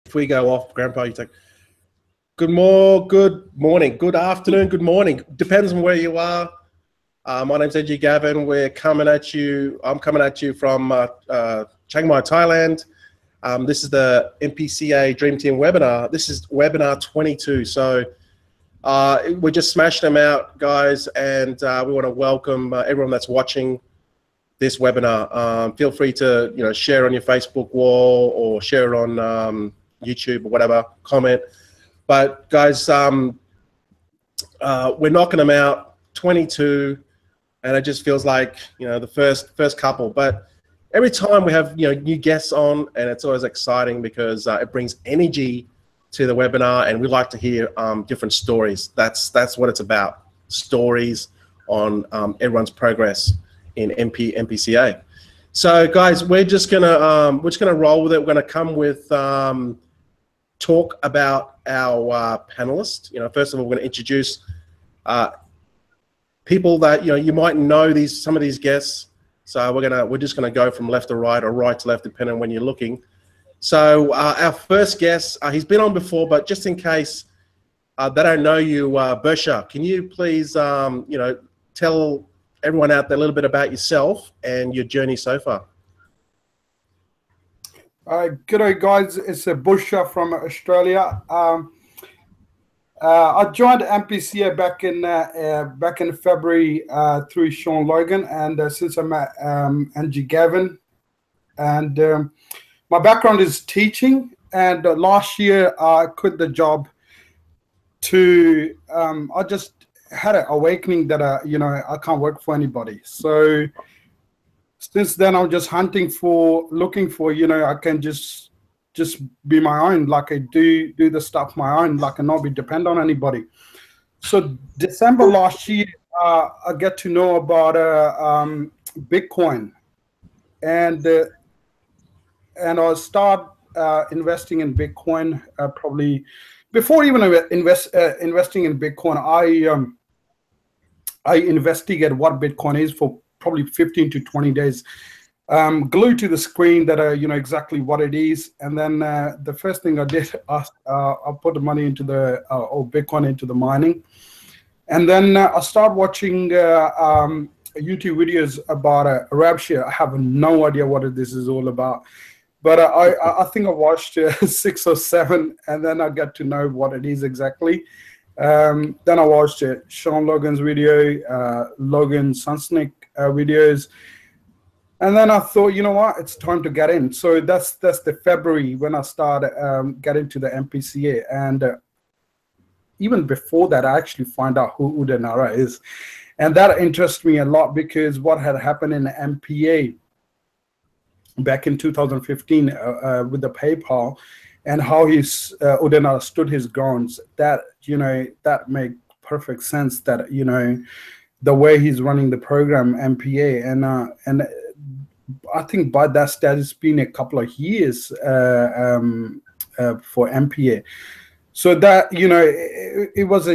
if we go off, Grandpa, you take good morning, good afternoon, good morning. Depends on where you are. My name's NG Gavin. We're coming at you. I'm coming at you from Chiang Mai, Thailand. This is the MPCA Dream Team webinar. This is webinar 22. So we're just smashing them out, guys, and we want to welcome everyone that's watching this webinar. Feel free to share on your Facebook wall or share it on YouTube or whatever, comment. But guys, we're knocking them out, 22, and it just feels like the first couple. But every time we have new guests on, and it's always exciting because it brings energy to the webinar, and we like to hear different stories. That's what it's about, stories on everyone's progress in MPCA. So guys, we're just gonna roll with it. We're gonna come with talk about our panelists. First of all, we're going to introduce people that you might know some of these guests. So we're just gonna go from left to right or right to left, depending on when you're looking. So our first guest, he's been on before, but just in case they don't know you, Bursha, can you please tell everyone out there a little bit about yourself and your journey so far? G'day guys, it's Bursha from Australia. I joined MPCA back in February through Sean Logan, and since I met NG Gavin, and my background is teaching. And last year I quit the job to I just had an awakening that I can't work for anybody. So since then, I'm just looking for, I can just be my own, like I do the stuff my own, like and not be dependent on anybody. So December last year, I get to know about Bitcoin, and I start investing in Bitcoin probably before even investing in Bitcoin. I investigate what Bitcoin is for probably 15 to 20 days, glued to the screen that exactly what it is. And then the first thing I did, I put the money into the or Bitcoin into the mining, and then I start watching YouTube videos about Revshare. I have no idea what this is all about, but I think I watched 6 or 7, and then I got to know what it is exactly. Then I watched Sean Logan's video, Logan Sunsnick videos, and then I thought, you know what, it's time to get in. So that's the February when I started getting to the MPCA, and even before that, I actually find out who Uday Nara is, and that interests me a lot because what had happened in the MPA back in 2015 with the PayPal, and how Uday Nara stood his grounds. That that made perfect sense. That the way he's running the program MPA, and I think by that stage it's been a couple of years for MPA. So that it was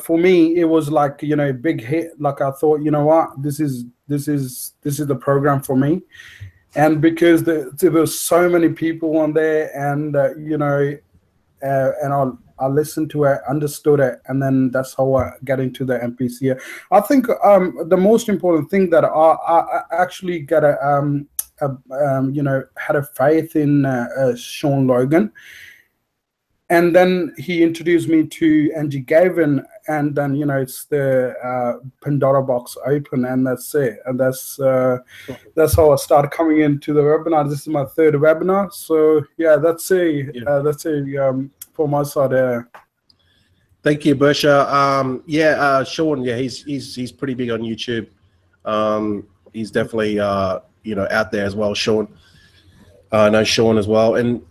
for me it was like a big hit. Like I thought, what, this is the program for me. And because there were so many people on there, and and I listened to it, understood it, and then that's how I got into the MPCA. I think the most important thing that I actually got had a faith in Sean Logan, and then he introduced me to NG Gavin, and then it's the Pandora box open, and that's it. And that's how I started coming into the webinar. This is my 3rd webinar, so yeah, that's it. That's it for my side. Thank you, Bursha. Sean, he's pretty big on YouTube. He's definitely out there as well. Sean, I know Sean as well, and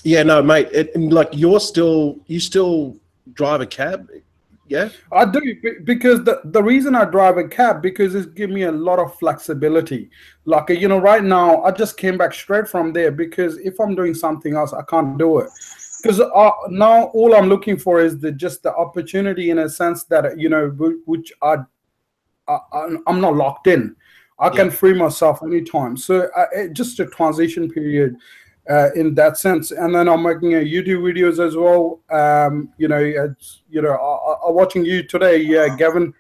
yeah, no, mate. Like you still drive a cab? Yeah, I do, because the reason I drive a cab, because it's given me a lot of flexibility. Like right now, I just came back straight from there, because if I'm doing something else, I can't do it. Because now all I'm looking for is just the opportunity, in a sense that which I'm not locked in. I can free myself anytime. So just a transition period in that sense. And then I'm making YouTube videos as well. Watching you today, Gavin,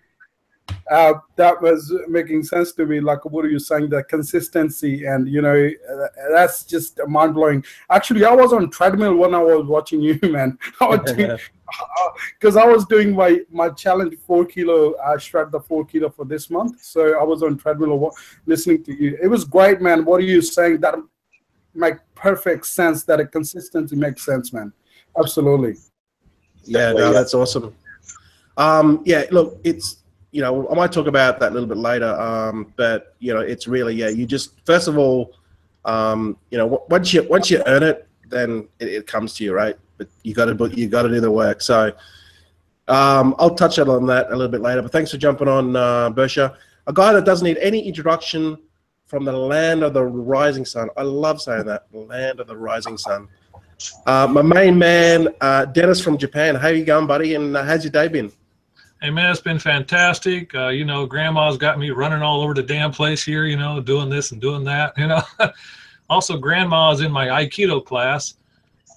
that was making sense to me. Like what are you saying, the consistency, and that's just mind blowing. Actually, I was on treadmill when I was watching you, man. Because I was doing my challenge 4 kilo. I shredded the 4 kilo for this month, so I was on treadmill listening to you. It was great, man. What are you saying? That make perfect sense. That a consistency makes sense, man. Absolutely. Yeah, no, that's awesome. Yeah, look, it's, I might talk about that a little bit later, but it's really, you just, first of all, once you earn it, then it comes to you, right? But you got to do the work. So I'll touch on that a little bit later. But thanks for jumping on, Bursha, a guy that doesn't need any introduction, from the land of the rising sun. I love saying that, the land of the rising sun. My main man, Dennis from Japan. How you going, buddy? And how's your day been? Hey, man, it's been fantastic. Grandma's got me running all over the damn place here, doing this and doing that, Also, Grandma's in my Aikido class,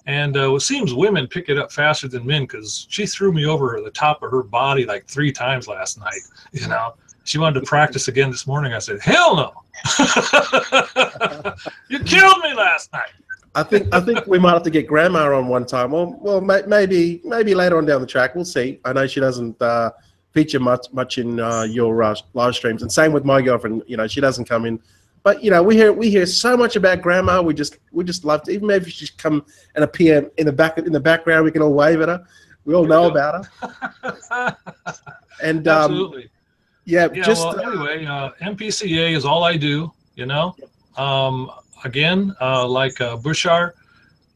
and it seems women pick it up faster than men, because she threw me over the top of her body like 3 times last night, She wanted to practice again this morning. I said, hell no. You killed me last night. I think we might have to get Grandma on one time. Well, maybe later on down the track. We'll see. I know she doesn't feature much in your live streams, and same with my girlfriend. She doesn't come in, but we hear so much about Grandma. We just love to. Even maybe she just come and appear in the background. We can all wave at her. We all know about her. And absolutely. Anyway, MPCA is all I do. Again, like Bursha,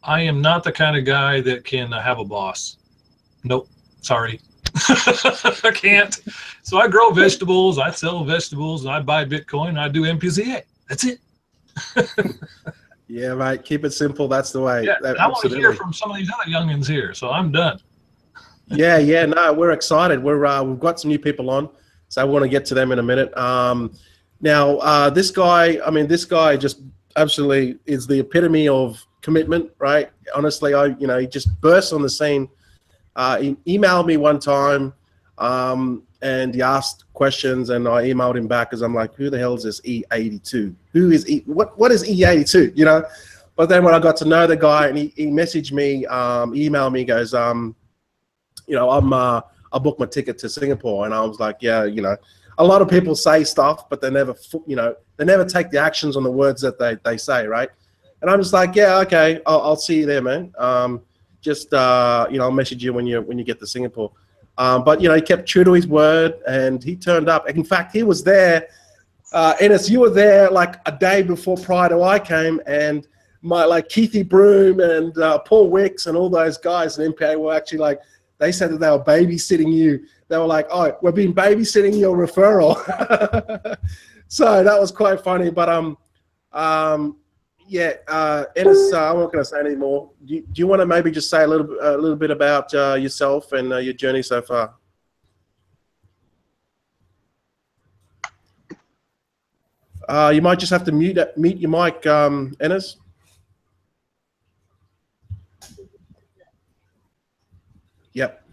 I am not the kind of guy that can have a boss. Nope, sorry. I can't. So I grow vegetables, I sell vegetables, and I buy Bitcoin, and I do MPCA. That's it. Yeah, mate, keep it simple. That's the way. Yeah, I want to hear from some of these other youngins here, so I'm done. Yeah, no, we're excited. We've got some new people on, so I want to get to them in a minute. Now, this guy just absolutely is the epitome of commitment, right? Honestly, he just burst on the scene. He emailed me one time, and he asked questions, and I emailed him back because I'm like, who the hell is this E82? Who is what is E82? But then when I got to know the guy, and he messaged me, emailed me, goes, I booked my ticket to Singapore, and I was like, yeah, a lot of people say stuff, but they never, they never take the actions on the words that they say, right? And I'm just like, yeah, okay, I'll see you there, man. I'll message you when you get to Singapore. But he kept true to his word, and he turned up. In fact, he was there. Ennis, you were there like a day prior to I came, and Keithy Broom and Paul Wicks and all those guys in MPA were actually they said that they were babysitting you. They were like, oh, we've been babysitting your referral. So that was quite funny. But Ennis, I'm not going to say any more. Do you want to maybe just say a little bit about yourself and your journey so far? You might just have to mute your mic, Ennis. Yep.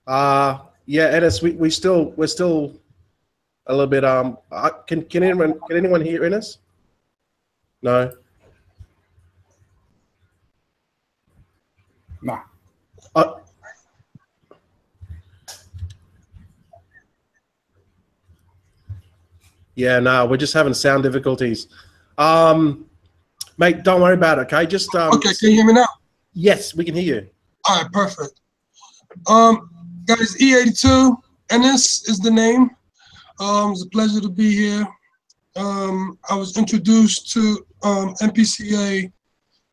Yeah, Ennis, we're still a little bit can anyone hear Ennis? No. No. Yeah, no, we're just having sound difficulties. Mate, don't worry about it, okay? Just okay, can you hear me now? Yes, we can hear you. All right, perfect. Guys, E82, Ennis is the name. It's a pleasure to be here. I was introduced to MPCA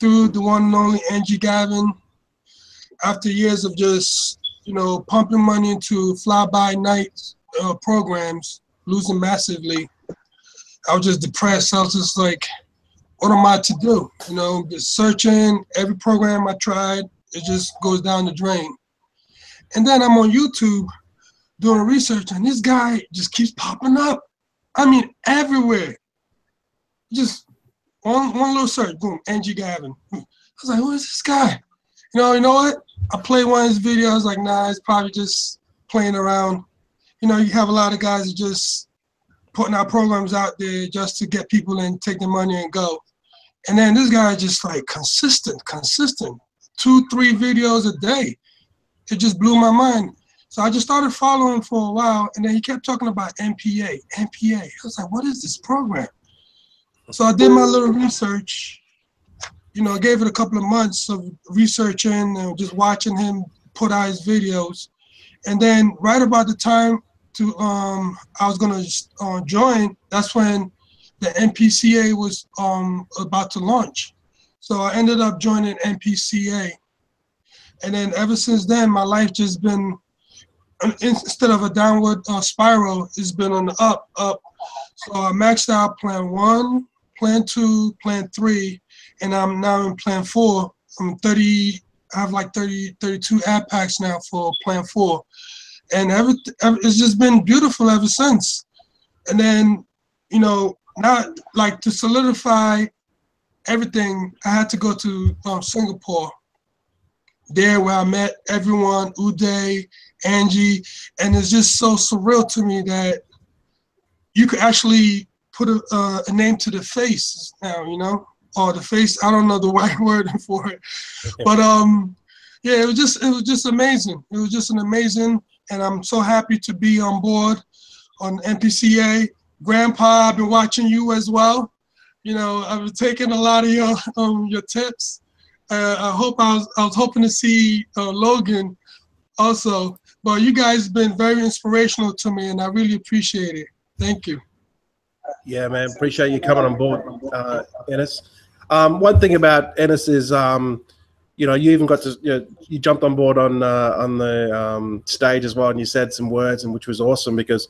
through the one and only Angie Gavin. After years of just, pumping money into fly-by-night programs, losing massively, I was just depressed. I was just like, what am I to do? Just searching every program I tried, it just goes down the drain. And then I'm on YouTube doing research, and this guy just keeps popping up. I mean, everywhere. Just one little search, boom, Angie Gavin. I was like, who is this guy? You know what? I played one of his videos, like, nah, it's probably just playing around. You know, you have a lot of guys that just putting out programs out there just to get people in, take their money and go. And then this guy just like consistent, 2-3 videos a day. It just blew my mind. So I just started following for a while, and then he kept talking about MPA. I was like, what is this program? So I did my little research, you know, gave it a couple of months of researching and just watching him put out his videos. And then right about the time to I was gonna join, that's when the MPCA was about to launch. So I ended up joining MPCA. And then ever since then, my life just been, instead of a downward spiral, it's been on the up. So I maxed out plan 1, plan 2, plan 3, and I'm now in plan 4. I have like 32 ad packs now for plan 4. And it's just been beautiful ever since. And then, you know, now, like, to solidify everything, I had to go to Singapore. There where I met everyone, Uday, Angie, and it's just so surreal to me that you could actually put a name to the face now, you know, or the face. I don't know the right word for it, but yeah, it was just amazing. It was just an amazing, and I'm so happy to be on board on MPCA. Grandpa, I've been watching you as well. You know, I've been taking a lot of your tips. I was hoping to see Logan also, but you guys have been very inspirational to me, and I really appreciate it. Thank you. Yeah, man, appreciate you coming on board, Ennis. One thing about Ennis is, you know, you even got to, you jumped on board on the stage as well, and you said some words, and which was awesome because,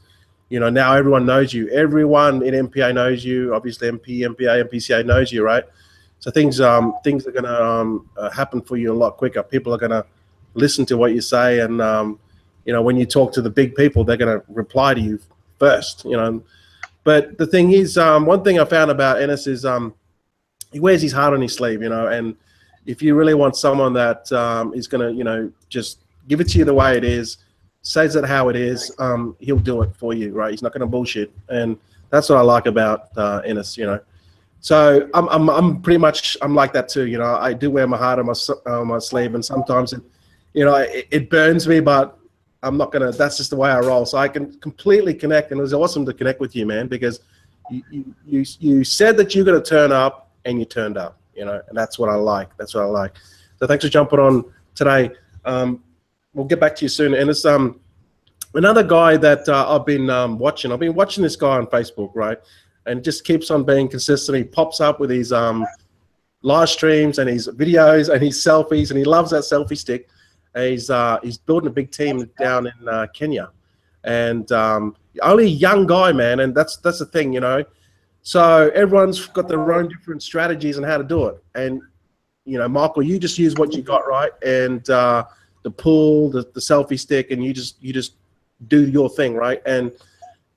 you know, now everyone knows you. Everyone in MPA knows you. Obviously, MPA, MPCA knows you, right? So things are going to happen for you a lot quicker. People are going to listen to what you say, and you know, when you talk to the big people, they're going to reply to you first. You know, but the thing is, one thing I found about Ennis is he wears his heart on his sleeve. You know, and if you really want someone that is going to, you know, just give it to you the way it is, says it how it is, he'll do it for you, right? He's not going to bullshit, and that's what I like about Ennis. You know. So I'm pretty much like that too. You know, I do wear my heart on my sleeve, and sometimes it burns me, but I'm not gonna. That's just the way I roll. So I can completely connect, and it was awesome to connect with you, man, because you said that you're gonna turn up, and you turned up. You know, and that's what I like. That's what I like. So thanks for jumping on today. We'll get back to you soon. And it's another guy that I've been watching. I've been watching this guy on Facebook, right? And just keeps on being consistent. He pops up with his live streams and his videos and his selfies, and he loves that selfie stick. And he's building a big team down in Kenya, and only a young guy, man. And that's the thing, you know. So everyone's got their own different strategies on how to do it. And you know, Michael, you just use what you got, right? And the pool, the selfie stick, and you just do your thing, right? And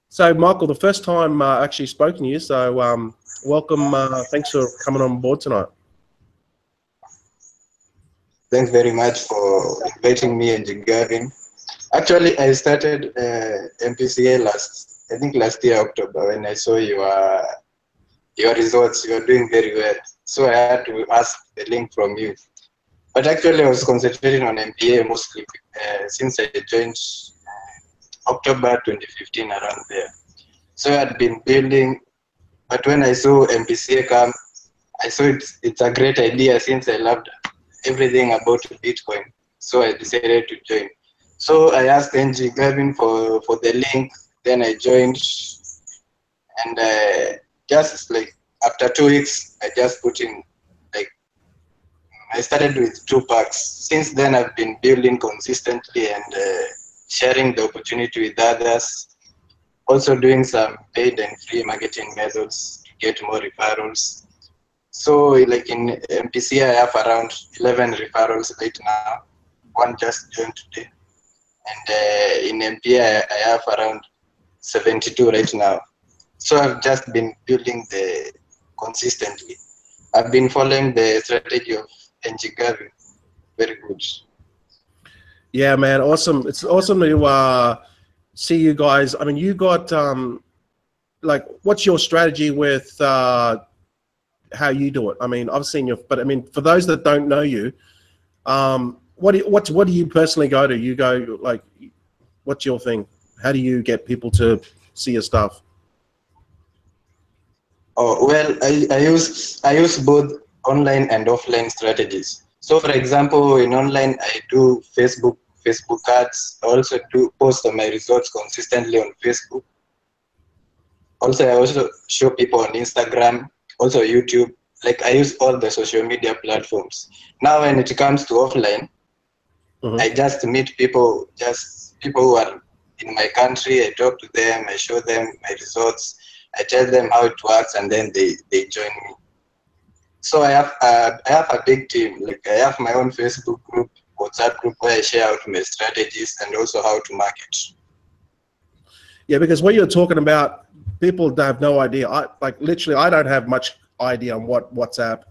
so, Michael, the first time I actually spoken to you, so welcome. Thanks for coming on board tonight. Thanks very much for inviting me and Gavin. Actually, I started MPCA last year, October, when I saw your results. You are doing very well. So I had to ask the link from you. But actually, I was concentrating on MPA mostly since I joined October 2015, around there. So I had been building, but when I saw MPCA come, I saw it's a great idea since I loved everything about Bitcoin. So I decided to join. So I asked NG Gavin for the link, then I joined, and just like after 2 weeks, I just put in, like, I started with 2 packs. Since then, I've been building consistently and sharing the opportunity with others, also doing some paid and free marketing methods to get more referrals. So like in MPCA, I have around 11 referrals right now. One just joined today. and in MPA I have around 72 right now. So I've just been building the consistently. I've been following the strategy of NG Gavin. Very good. Yeah, man, awesome. It's awesome to see you guys. I mean, you got like, what's your strategy with how you do it? I mean, I've seen you, but I mean, for those that don't know you, what do you personally go to? You go like, what's your thing? How do you get people to see your stuff? Oh, well, I use both online and offline strategies. So, for example, in online, I do Facebook ads. I also do post on my results consistently on Facebook. Also, I also show people on Instagram, also YouTube. Like, I use all the social media platforms. Now, when it comes to offline, I just meet people, who are in my country. I talk to them, I show them my results, I tell them how it works, and then they join me. So I have a big team. Like, I have my own Facebook group, WhatsApp group, where I share out my strategies and also how to market. Yeah, because what you're talking about, people have no idea. Literally, I don't have much idea on what WhatsApp,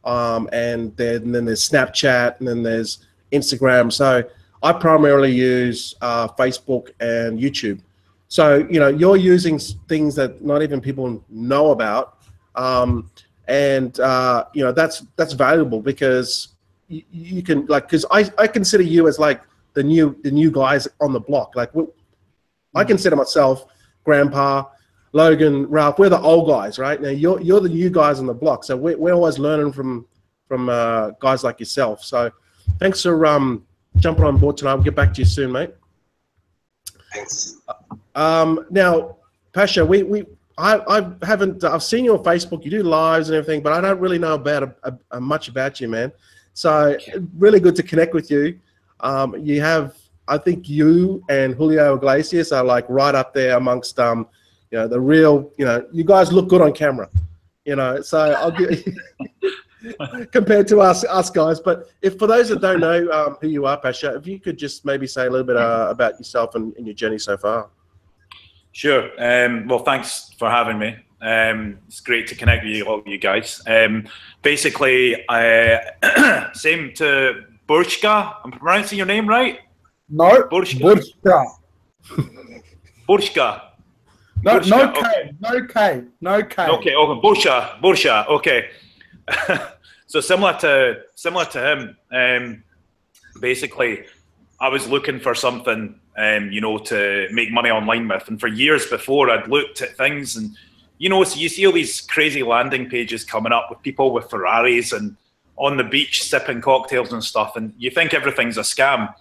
and then there's Snapchat, and then there's Instagram. So I primarily use Facebook and YouTube. So, you know, you're using things that not even people know about. And you know, that's valuable, because you can, like, because I consider you as like the new guys on the block. Like, I consider myself, Grandpa, Logan, Ralph, we're the old guys, right? Now you're the new guys on the block. So we're always learning from guys like yourself. So thanks for jumping on board tonight. I'll get back to you soon, mate. Thanks. Now, Pasha, I've seen you on Facebook. You do lives and everything, but I don't really know about much about you, man. So really good to connect with you. You have, I think you and Julio Iglesias are like right up there amongst you know, the real, you know, you guys look good on camera, you know. So I'll give compared to us guys. But if for those that don't know who you are, Pasha, if you could just maybe say a little bit about yourself and your journey so far. Sure. Well, thanks for having me. It's great to connect with all you guys. Basically, same to Bursha. I'm pronouncing your name right? No, Bursha. Bursha. No, Bursha, no okay. K, no K, no K. Okay, Bursha. Okay. So similar to him. Basically, I was looking for something, you know, to make money online with, and for years before, I'd looked at things, and you know, so you see all these crazy landing pages coming up with people with Ferraris and on the beach sipping cocktails and stuff, and you think everything's a scam,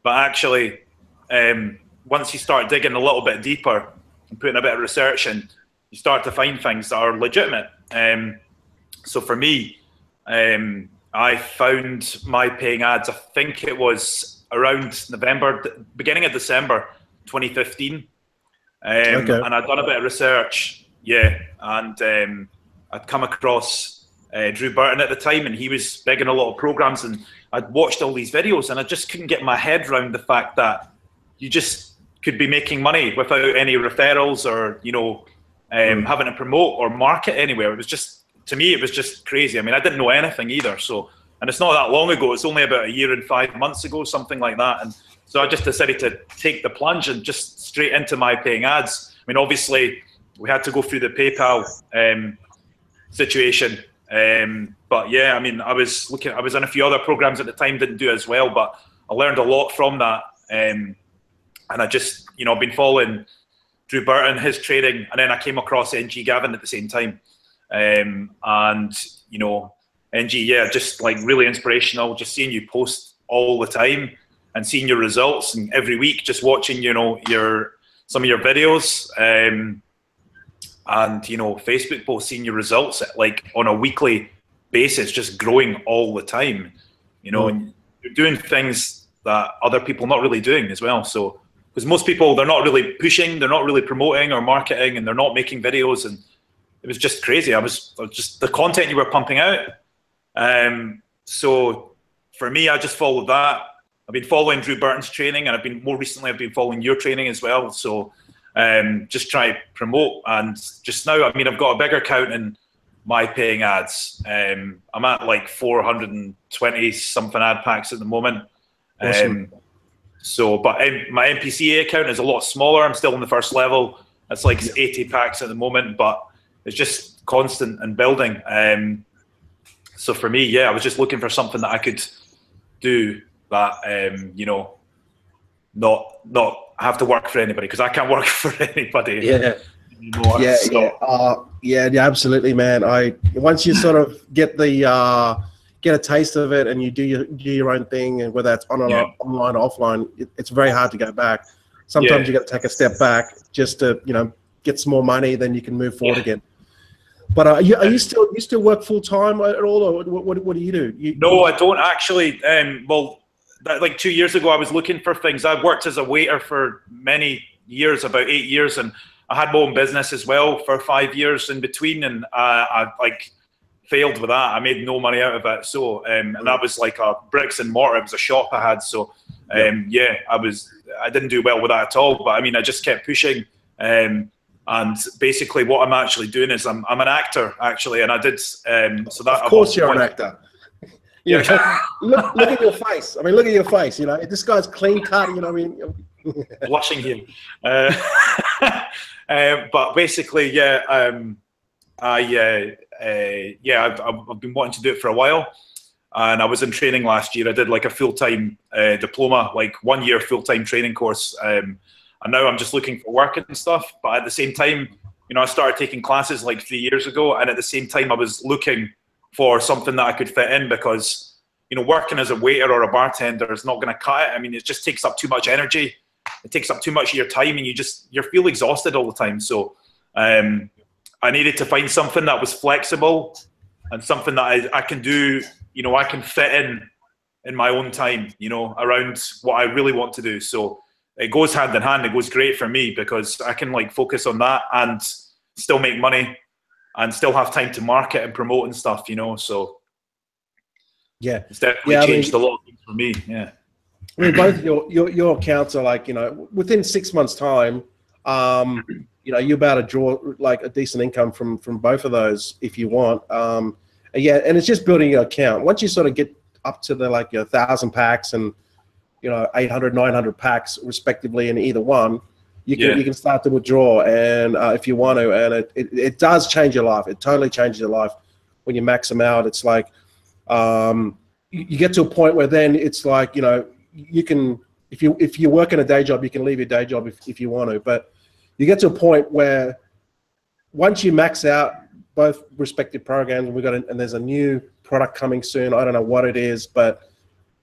but actually, once you start digging a little bit deeper and putting a bit of research in, you start to find things that are legitimate. So for me, I found MyPayingAds, I think it was around beginning of December 2015. And I'd done a bit of research, and I'd come across Drew Burton at the time, and he was big in a lot of programs, and I'd watched all these videos, and I just couldn't get my head around the fact that you just could be making money without any referrals or, you know, having to promote or market anywhere. It was just, to me, it was just crazy. I mean, I didn't know anything either. So, and it's not that long ago. It's only about 1 year and 5 months ago, something like that. And so I just decided to take the plunge and just straight into MyPayingAds. I mean, obviously, we had to go through the PayPal situation. But yeah, I mean, I was in a few other programs at the time, didn't do as well, but I learned a lot from that. And I just, you know, I've been following Drew Burton, his trading, and then I came across NG Gavin at the same time. And, you know, NG, yeah, just like really inspirational, just seeing you post all the time and seeing your results, and every week just watching, you know, some of your videos, and, you know, Facebook posts, seeing your results like on a weekly basis, just growing all the time, you know, and you're doing things that other people not really doing as well. So, because most people, they're not really pushing, they're not really promoting or marketing, and they're not making videos, and it was just crazy. I was just the content you were pumping out. So for me, I just followed that. I've been following Drew Burton's training, and more recently I've been following your training as well. So just try to promote. And just now, I mean, I've got a bigger account in MyPayingAds. I'm at like 420 something ad packs at the moment. Awesome. But my MPCA account is a lot smaller. I'm still in the first level. It's like 80 packs at the moment, but it's just constant and building. So for me, yeah, I was just looking for something that I could do that, you know, not have to work for anybody, because I can't work for anybody anymore. Yeah, absolutely, man. Once you sort of get a taste of it, and you do your own thing, and whether it's online, offline, it's very hard to go back. Sometimes you got to take a step back just to, you know, get some more money, then you can move forward again. But you still work full time at all, or what do you do? No, I don't actually. Like 2 years ago, I was looking for things. I worked as a waiter for many years, about 8 years, and I had my own business as well for 5 years in between, and I like failed with that. I made no money out of it. So and that was like a bricks and mortar. It was a shop I had. So I didn't do well with that at all. But I mean, I just kept pushing. And basically, what I'm actually doing is I'm an actor actually, and I did so that. Of course, you're an actor. Yeah, look at your face. I mean, look at your face. You know, this guy's clean cut. You know, I mean, blushing here. But basically, I've been wanting to do it for a while, and I was in training last year. I did like a full-time diploma, like 1 year full-time training course, and now I'm just looking for work and stuff. But at the same time, you know, I started taking classes like 3 years ago, and at the same time, I was looking for something that I could fit in, because, you know, working as a waiter or a bartender is not going to cut it. I mean, it just takes up too much energy. It takes up too much of your time, and you feel exhausted all the time. So I needed to find something that was flexible and something that I can do, you know, I can fit in my own time, you know, around what I really want to do. So it goes hand in hand. It goes great for me, because I can like focus on that and still make money and still have time to market and promote and stuff, you know. So yeah, it's definitely changed a lot of things for me. Yeah. I mean, both your accounts are like, you know, within 6 months' time, you know, you're about to draw like a decent income from both of those if you want. Yeah, and it's just building your account. Once you sort of get up to the like your 1,000 packs and, you know, 800, 900 packs respectively in either one, you can start to withdraw, and if you want to, and it does change your life. It totally changes your life when you max them out. It's like you get to a point where then it's like, you know, you can, if you work in a day job, you can leave your day job if you want to, but you get to a point where once you max out both respective programs, and there's a new product coming soon. I don't know what it is, but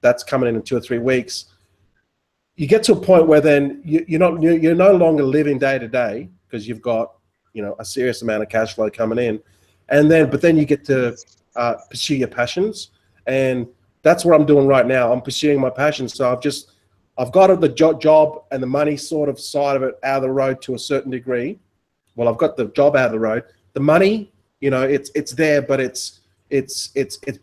that's coming in 2 or 3 weeks. You get to a point where then you're no longer living day to day, because you've got, you know, a serious amount of cash flow coming in, but then you get to pursue your passions, and that's what I'm doing right now. I'm pursuing my passions. So I've got the job and the money sort of side of it out of the road to a certain degree. Well, I've got the job out of the road. The money, you know, it's there, but it's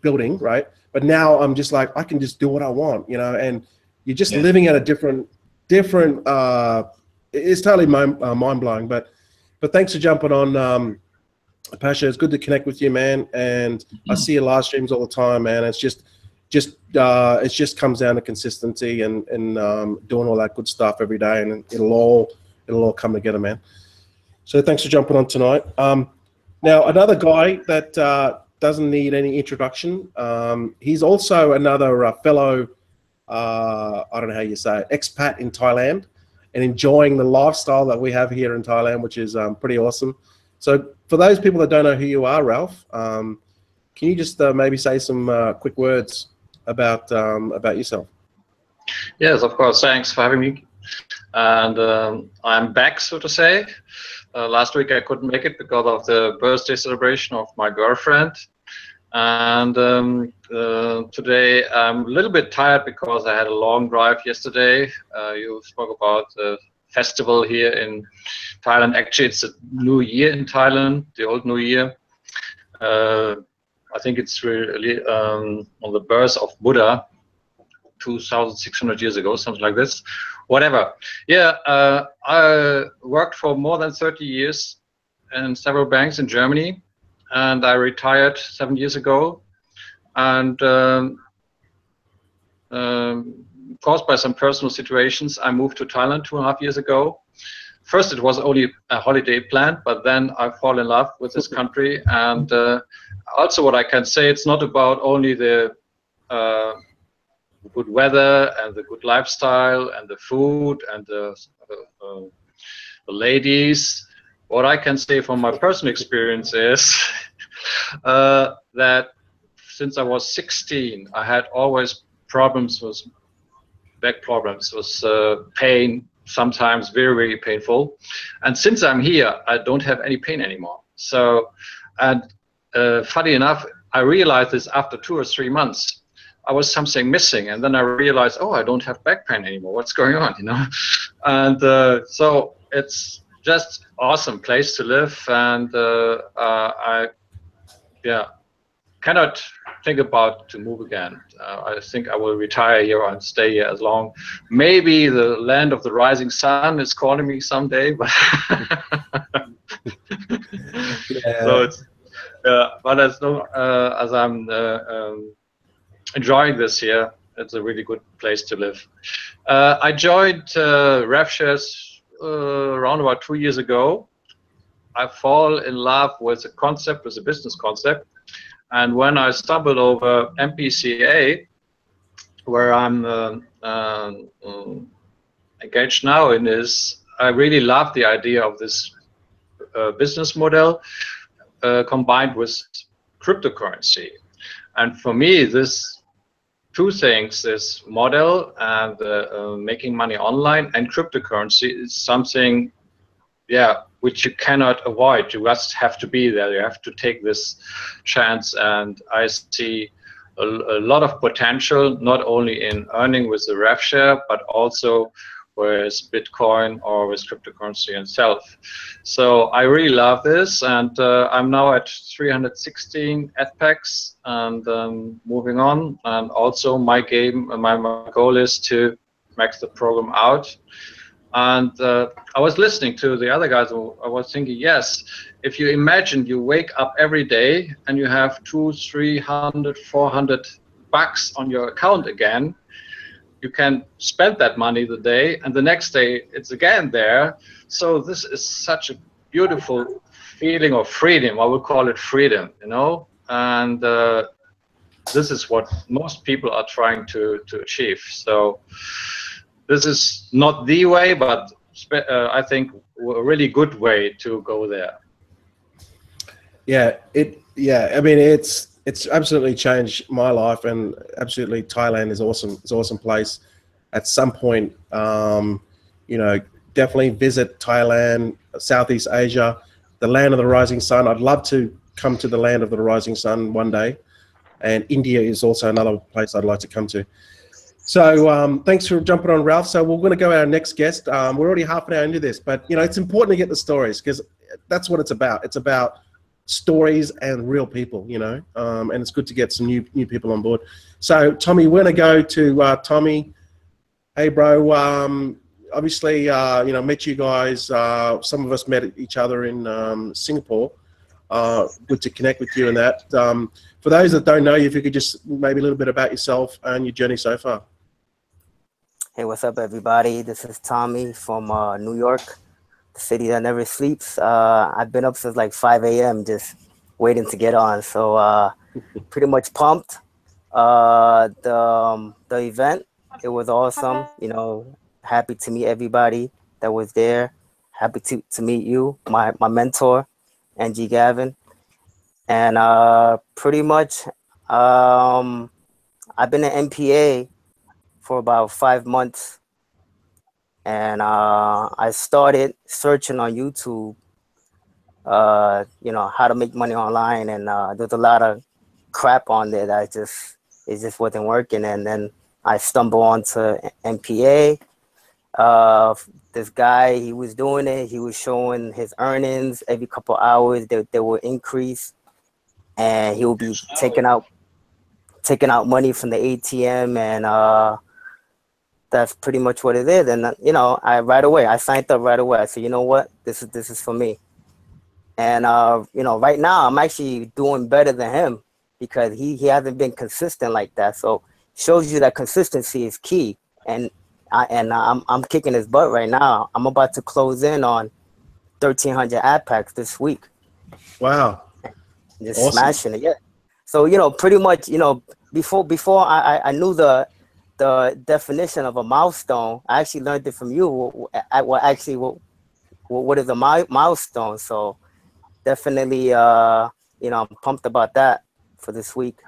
building, right? But now I'm just like, I can just do what I want, you know, and you're just living at a different. It's totally mind blowing. But thanks for jumping on, Pasha. It's good to connect with you, man. And I see your live streams all the time, man. It's just it just comes down to consistency and doing all that good stuff every day, and it'll all come together, man. So thanks for jumping on tonight. Now another guy that doesn't need any introduction. He's also another fellow, I don't know how you say it, expat in Thailand, and enjoying the lifestyle that we have here in Thailand, which is pretty awesome. So for those people that don't know who you are, Ralph, can you just maybe say some quick words about yourself? Yes, of course. Thanks for having me. And I'm back, so to say. Last week I couldn't make it because of the birthday celebration of my girlfriend. And today I'm a little bit tired because I had a long drive yesterday. You spoke about the festival here in Thailand. Actually, it's a new year in Thailand, the old new year. I think it's really on the birth of Buddha. 2,600 years ago, something like this. Whatever. Yeah, I worked for more than 30 years in several banks in Germany, and I retired 7 years ago. And caused by some personal situations, I moved to Thailand 2.5 years ago. First, it was only a holiday plan, but then I fall in love with this country. And also, what I can say, it's not about only the good weather and the good lifestyle and the food and the ladies. What I can say from my personal experience is that since I was 16, I had always problems with back problems, with pain, sometimes very, very painful. And since I'm here, I don't have any pain anymore. So, and funny enough, I realized this after 2 or 3 months. I was something missing, and then I realized, oh, I don't have back pain anymore. What's going on, you know? And so it's just awesome place to live, and I cannot think about to move again. I think I will retire here and stay here as long. Maybe the land of the rising sun is calling me someday, but so it's but as long as I'm enjoying this here, it's a really good place to live. I joined Revshares around about 2 years ago. I fall in love with the concept, with the business concept. And when I stumbled over MPCA, where I'm engaged now in this, I really love the idea of this business model combined with cryptocurrency. And for me, this two things, this model and making money online and cryptocurrency, is something, which you cannot avoid. You just have to be there. You have to take this chance. And I see a lot of potential, not only in earning with the Revshare, but also with Bitcoin or with cryptocurrency itself. So I really love this, and I'm now at 316 AdPacks and moving on. And also my goal is to max the program out. And I was listening to the other guys. I was thinking, yes, if you imagine you wake up every day and you have 200, 300, 400 bucks on your account again, you can spend that money the day, and the next day it's again there. So this is such a beautiful feeling of freedom. I would call it freedom, you know. And this is what most people are trying to achieve. So this is not the way, but I think a really good way to go there. I mean, it's absolutely changed my life, and absolutely Thailand is awesome. It's an awesome place. At some point, you know, definitely visit Thailand, Southeast Asia, the land of the rising sun. I'd love to come to the land of the rising sun one day, and India is also another place I'd like to come to. So thanks for jumping on, Ralph. So we're going to go to our next guest. We're already half an hour into this, but you know, it's important to get the stories, because that's what it's about. It's about stories and real people, you know, and it's good to get some new people on board. So Tommy, we're going to go to Tommy. Hey, bro. Obviously, you know, met you guys. Some of us met each other in Singapore. Good to connect with you and that. For those that don't know you, if you could just maybe a little bit about yourself and your journey so far. Hey, what's up, everybody? This is Tommy from New York, the city that never sleeps. I've been up since like 5 a.m. just waiting to get on. So pretty much pumped. The event, it was awesome. You know, happy to meet everybody that was there. Happy to meet you, my mentor, NG Gavin. And pretty much I've been an MPA for about 5 months. And I started searching on YouTube, you know, how to make money online, and there's a lot of crap on there that it just wasn't working. And then I stumbled onto MPA. This guy, he was doing it. He was showing his earnings every couple hours. They will increase, and he will be taking out money from the ATM, and that's pretty much what it is. And you know, I signed up right away. I said, you know what, this is for me. And you know, right now I'm actually doing better than him because he hasn't been consistent like that. So shows you that consistency is key. And I'm kicking his butt right now. I'm about to close in on 1,300 ad packs this week. Wow. Just awesome. Smashing it, yeah. So, you know, pretty much, you know, before I knew the definition of a milestone, I actually learned it from you. What is a milestone? So definitely, you know, I'm pumped about that for this week.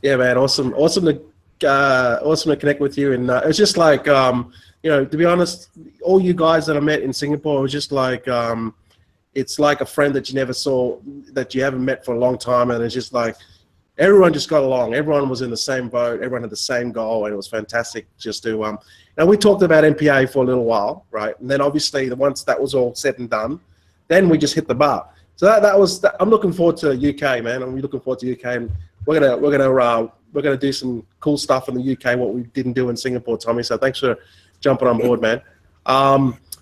Yeah, man, awesome to connect with you. And it's just like, you know, to be honest, all you guys that I met in Singapore, it was just like, it's like a friend that you never saw, that you haven't met for a long time. And it's just like, everyone just got along. Everyone was in the same boat. Everyone had the same goal. And it was fantastic just to, and we talked about MPA for a little while, right? And then obviously once that was all said and done, then we just hit the bar. So I'm looking forward to UK, man. I'm looking forward to UK, and we're gonna do some cool stuff in the UK, what we didn't do in Singapore, Tommy. So thanks for jumping on board, man.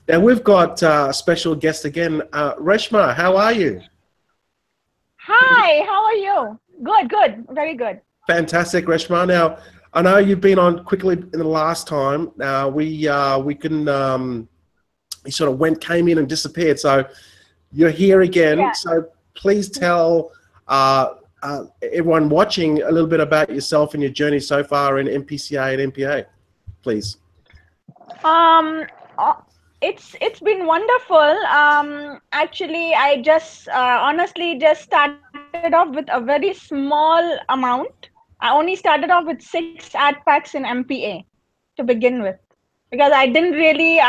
And we've got a special guest again, Reshma. How are you? Hi, how are you? Good, very good. Fantastic, Reshma. Now, I know you've been on quickly in the last time. We couldn't. You sort of came in and disappeared. So you're here again. Yeah. So please tell everyone watching a little bit about yourself and your journey so far in MPCA and MPA, please. It's been wonderful. Actually, I just honestly just started off with a very small amount. I only started off with 6 ad packs in MPA to begin with, because I didn't really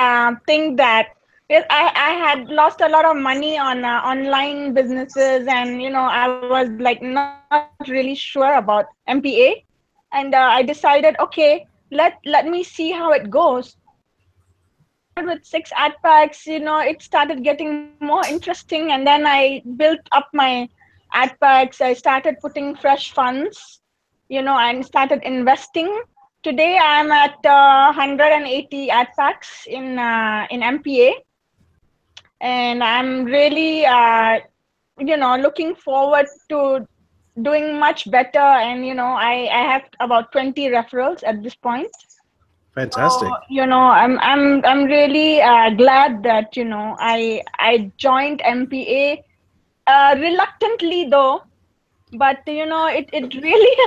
think that, because I had lost a lot of money on online businesses, and you know, I was like not really sure about MPA, and I decided, okay, let me see how it goes. With 6 ad packs, you know, it started getting more interesting, and then I built up my ad packs. I started putting fresh funds, you know, and started investing. Today I'm at 180 ad packs in MPA, and I'm really you know, looking forward to doing much better. And you know, I have about 20 referrals at this point. Fantastic. So, you know, I'm really glad that, you know, I joined MPA reluctantly though, but you know, it really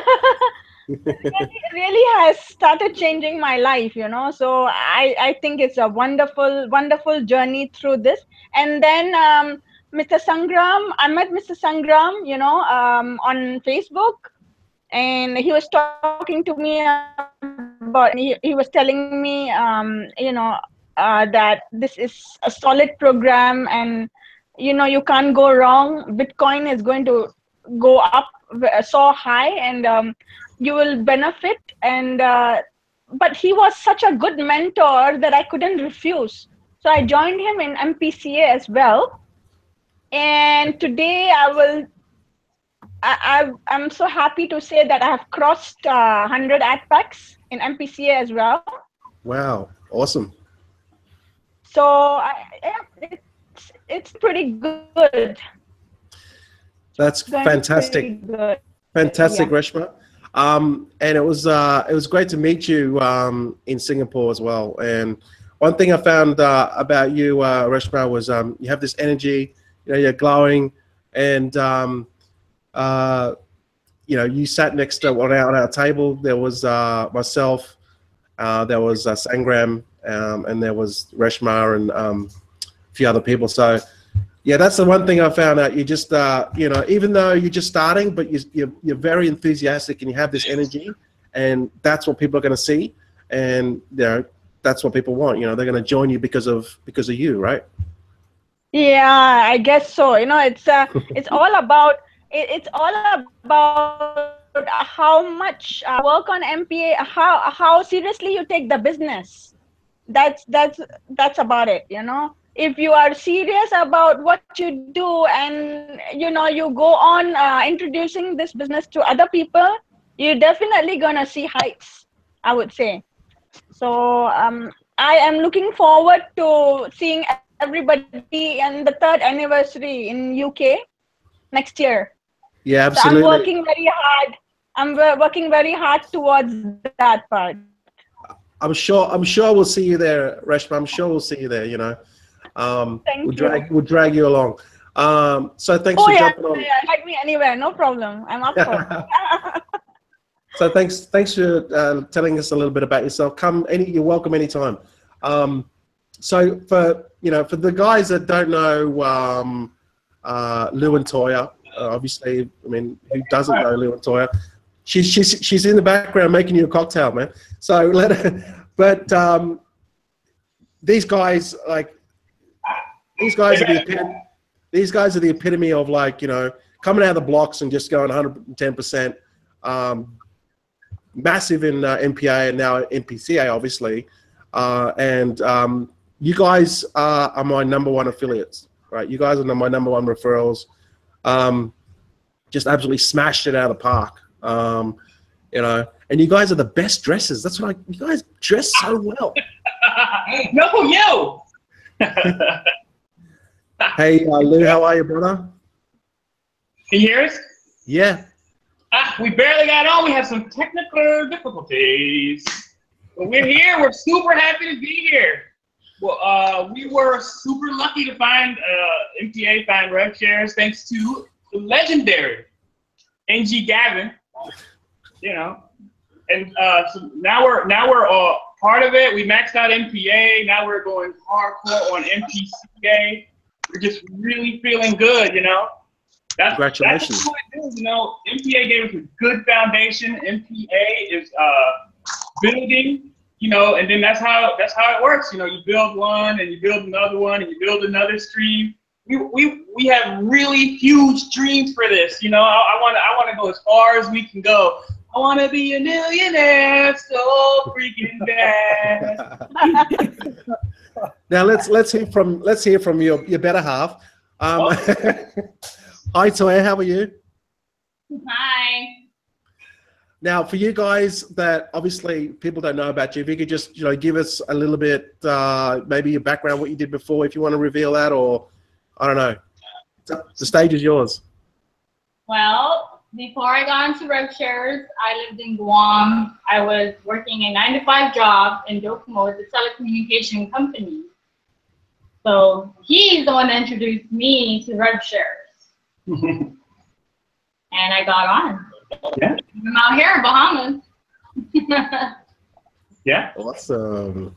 really has started changing my life, you know. So I think it's a wonderful journey through this. And then Mr. Sangram, I met Mr. Sangram, you know, on Facebook, and he was talking to me about, he was telling me, you know, that this is a solid program, and you know, you can't go wrong. Bitcoin is going to go up so high, and you will benefit. And but he was such a good mentor that I couldn't refuse. So I joined him in MPCA as well. And today I'm so happy to say that I have crossed 100 ad packs in MPCA as well. Wow, awesome. So it's pretty good. That's fantastic. Good. Fantastic, yeah. Reshma. And it was great to meet you in Singapore as well. And one thing I found about you, Reshma, was you have this energy. You know, you're glowing, and you know, you sat next to on our table. There was myself, there was Sangram, and there was Reshma, and a few other people. So yeah, that's the one thing I found out. You just you know, even though you're just starting, but you're very enthusiastic, and you have this energy, and that's what people are going to see, and you know, that's what people want. You know, they're going to join you because of you, right? Yeah, I guess so. You know, it's all about how much work on MPA, how seriously you take the business. That's about it. You know, if you are serious about what you do, and you know, you go on introducing this business to other people, you're definitely gonna see heights, I would say. So I am looking forward to seeing everybody in the 3rd anniversary in UK next year. Yeah, So absolutely. I'm working very hard. I'm working very hard towards that part. I'm sure we'll see you there, Reshma. I'm sure we'll see you there. You know, we'll drag you along. So thanks for jumping on. Yeah, like me anywhere, no problem. I'm up for it. So thanks for telling us a little bit about yourself. You're welcome anytime. So for the guys that don't know Lou and Toya, obviously, I mean, who doesn't know Lou and Toya? She's in the background making you a cocktail, man. So these guys are the epitome of, like, you know, coming out of the blocks and just going 110%. Massive in MPA and now MPCA, obviously. You guys are my #1 affiliates, right? You guys are my #1 referrals. Just absolutely smashed it out of the park. You know, and you guys are the best dressers. That's what you guys dress so well. No, you. Hey, Lou, how are you, brother? Can you hear us? Yeah. We barely got on. We had some technical difficulties. But we're here. We're super happy to be here. Well, we were super lucky to find MPA, find Revshares, thanks to the legendary NG Gavin. You know, and so now we're part of it. We maxed out MPA. Now we're going hardcore on MPCA. We're just really feeling good, you know. Congratulations. That's what it is, you know. MPA gave us a good foundation. MPA is building, you know, and then that's how it works. You know, you build one and you build another one and you build another stream. We have really huge dreams for this. You know, I want to go as far as we can go. I want to be a millionaire so freaking bad. Now let's hear from your better half. Hi, Toya, how are you? Hi. Now, for you guys that obviously people don't know about you, if you could just give us a little bit, maybe your background, what you did before, if you want to reveal that, or I don't know. The stage is yours. Well, before I got into Revshares, I lived in Guam. I was working a 9-to-5 job in Docomo at the telecommunication company. So he's the one that introduced me to Revshares. And I got on. Yeah. I'm out here in Bahamas. Yeah. Awesome.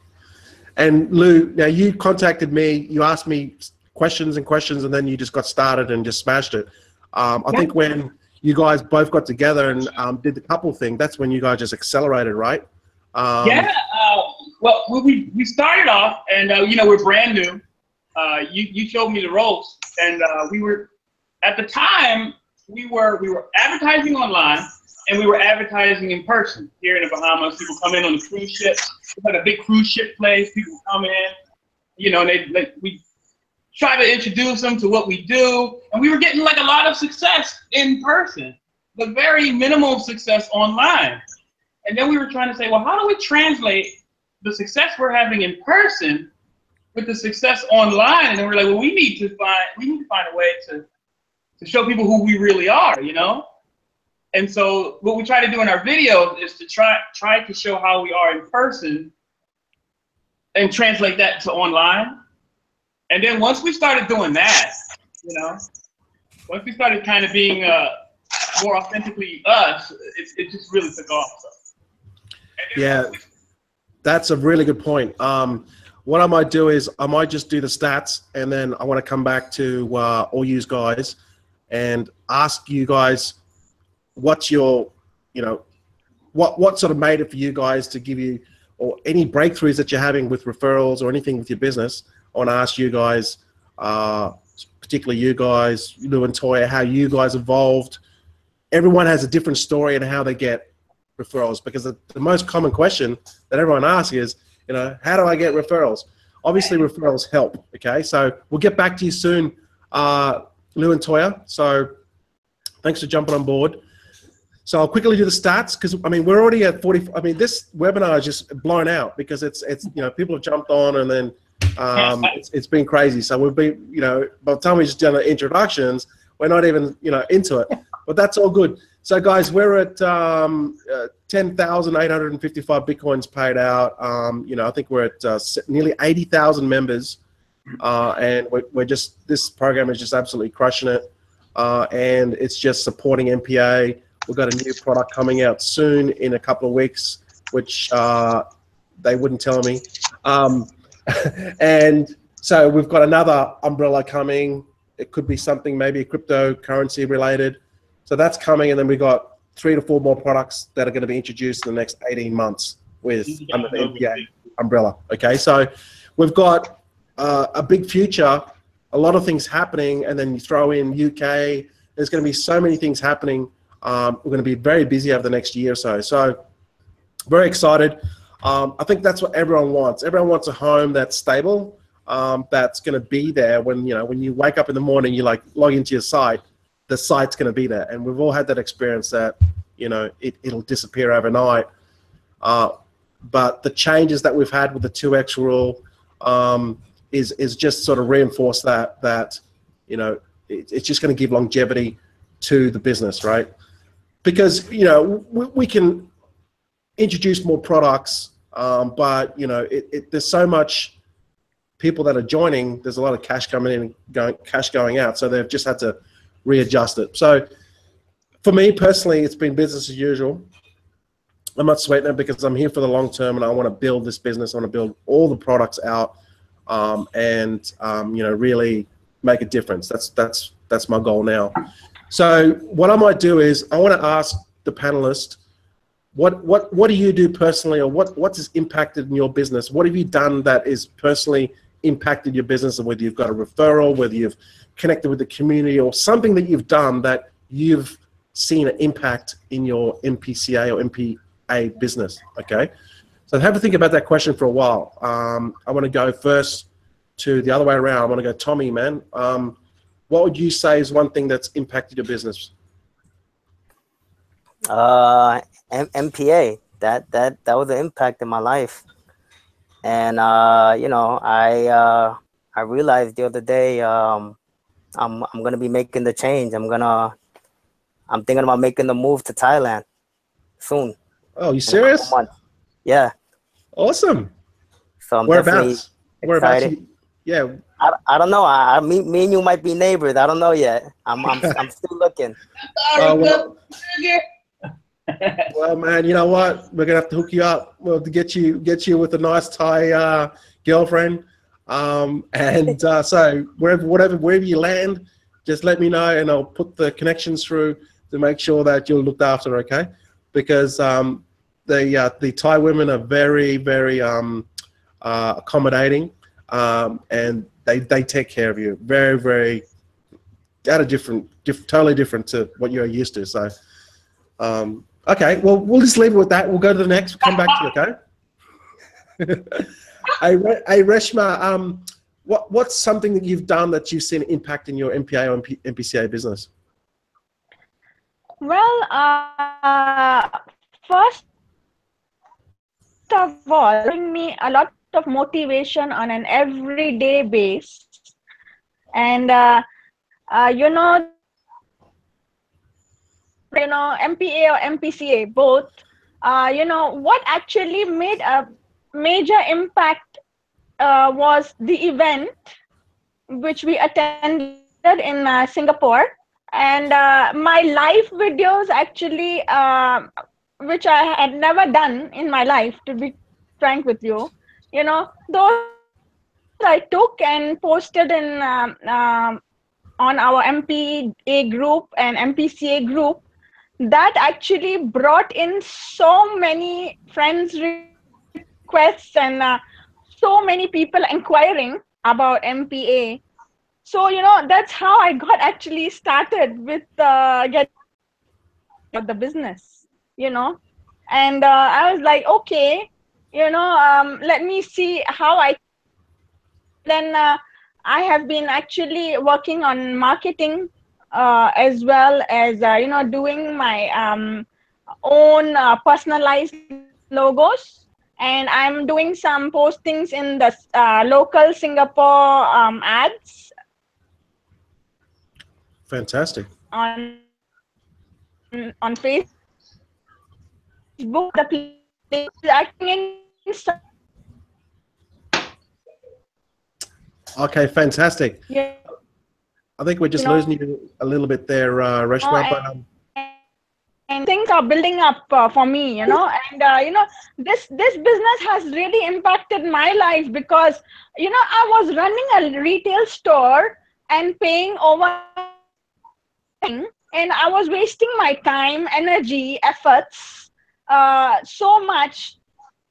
And Lou, now you contacted me, you asked me questions, and then you just got started and just smashed it. I think when you guys both got together and did the couple thing, that's when you guys just accelerated, right? Well, we started off, and you know, we're brand new. You showed me the ropes, and we were, at the time, we were advertising online, and we were advertising in person here in the Bahamas. People come in on the cruise ships. We had a big cruise ship place. People come in, you know, and we try to introduce them to what we do, and we were getting like a lot of success in person, but very minimal success online. And then we were trying to say, well, how do we translate the success we're having in person with the success online? And then we're like, well, we need to find a way to show people who we really are, you know? And so what we try to do in our videos is to try to show how we are in person and translate that to online. And then once we started doing that, you know, once we started kind of being more authentically us, it just really took off. So. Yeah, that's a really good point. What I might do is I might just do the stats, and then I want to come back to all you guys and ask you guys what's your, you know, what sort of made it for you guys to give you, or any breakthroughs that you're having with referrals or anything with your business. I want to ask you guys, particularly you guys, Lou and Toya, how you guys evolved. Everyone has a different story and how they get referrals, because the most common question that everyone asks is, you know, how do I get referrals? Obviously, referrals help, okay? So we'll get back to you soon, Lou and Toya. So thanks for jumping on board. So I'll quickly do the stats because I mean we're already at 40. I mean this webinar is just blown out because it's you know people have jumped on and then it's been crazy. So we've been by the time we just done the introductions, we're not even into it, but that's all good. So guys, we're at 10,855 Bitcoins paid out. I think we're at nearly 80,000 members, and we're just this program is just absolutely crushing it, and it's just supporting MPA. We've got a new product coming out soon in a couple of weeks, which they wouldn't tell me. And so we've got another umbrella coming. It could be something maybe cryptocurrency related. So that's coming, and then we got 3 to 4 more products that are going to be introduced in the next 18 months under the MPA umbrella. Okay, so we've got a big future, a lot of things happening, and then you throw in UK. There's going to be so many things happening. We're going to be very busy over the next year or so. So very excited. I think that's what everyone wants. Everyone wants a home that's stable, that's going to be there when you wake up in the morning, you log into your site, the site's going to be there. And we've all had that experience that it'll disappear overnight. But the changes that we've had with the 2x rule is just sort of reinforce that it's just going to give longevity to the business, right? Because we can introduce more products, but there's so much people that are joining. There's a lot of cash coming in and cash going out, so they've just had to readjust it. So for me personally, it's been business as usual. I'm not sweating it because I'm here for the long term, and I want to build this business. I want to build all the products out, and really make a difference. That's my goal now. So what I might do is I want to ask the panelists, what do you do personally, or what has impacted in your business? What have you done that is personally impacted your business, and whether you've got a referral, whether you've connected with the community, or something that you've done that you've seen an impact in your MPCA or MPA business, okay? So have a think about that question for a while. I want to go first to the other way around. I want to go, Tommy, man. What would you say is one thing that's impacted your business? MPA. That was an impact in my life, and I realized the other day I'm gonna be making the change. I'm thinking about making the move to Thailand soon. Oh, you serious? Yeah. Awesome. So I'm Whereabouts? Yeah. I don't know. Me and you might be neighbors. I don't know yet. I'm still looking. Well, man, you know what? We're gonna have to hook you up. We'll have to get you with a nice Thai girlfriend. So wherever you land, just let me know, and I'll put the connections through to make sure that you're looked after. Okay? Because the Thai women are very, very accommodating, and they take care of you. Very, very totally different to what you're used to. So, okay, well, we'll just leave it with that. We'll go to the next. We'll come back to you, okay? Hey, Reshma, what's something that you've done that you've seen impact in your MPA or MPCA business? Well, first of all, bring me a lot of motivation on an everyday basis, and MPA or MPCA both. What actually made a major impact was the event which we attended in Singapore, and my live videos actually, which I had never done in my life, to be frank with you. Those I took and posted in on our MPA group and MPCA group. That actually brought in so many friends requests and so many people inquiring about MPA. So that's how I got actually started with getting the business. And I was like, okay, let me see how I. Then I have been actually working on marketing as well as doing my own personalized logos, and I'm doing some postings in the local Singapore ads. Fantastic. On Facebook, the place acting in. Okay, fantastic. Yeah. I think we're just losing you a little bit there, Reshma. But and things are building up for me, and this business has really impacted my life, because I was running a retail store and paying over, and I was wasting my time, energy, efforts so much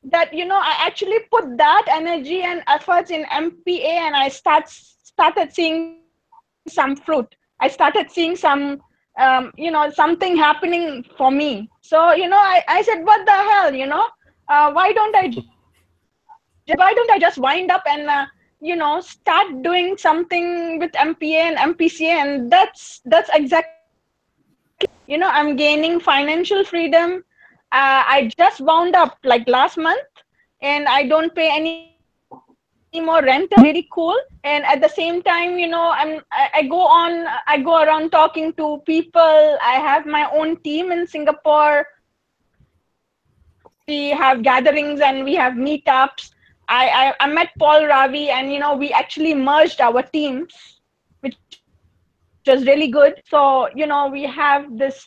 that I actually put that energy and efforts in MPA, and I started seeing some fruit. I started seeing some something happening for me. So I said, what the hell, why don't I just wind up and start doing something with MPA and MPCA, and that's exactly, I'm gaining financial freedom. I just wound up like last month, and I don't pay any more rent. Really cool. And at the same time, I go around talking to people. I have my own team in Singapore. We have gatherings and we have meetups. I met Paul Ravi, and we actually merged our teams, which was really good. So we have this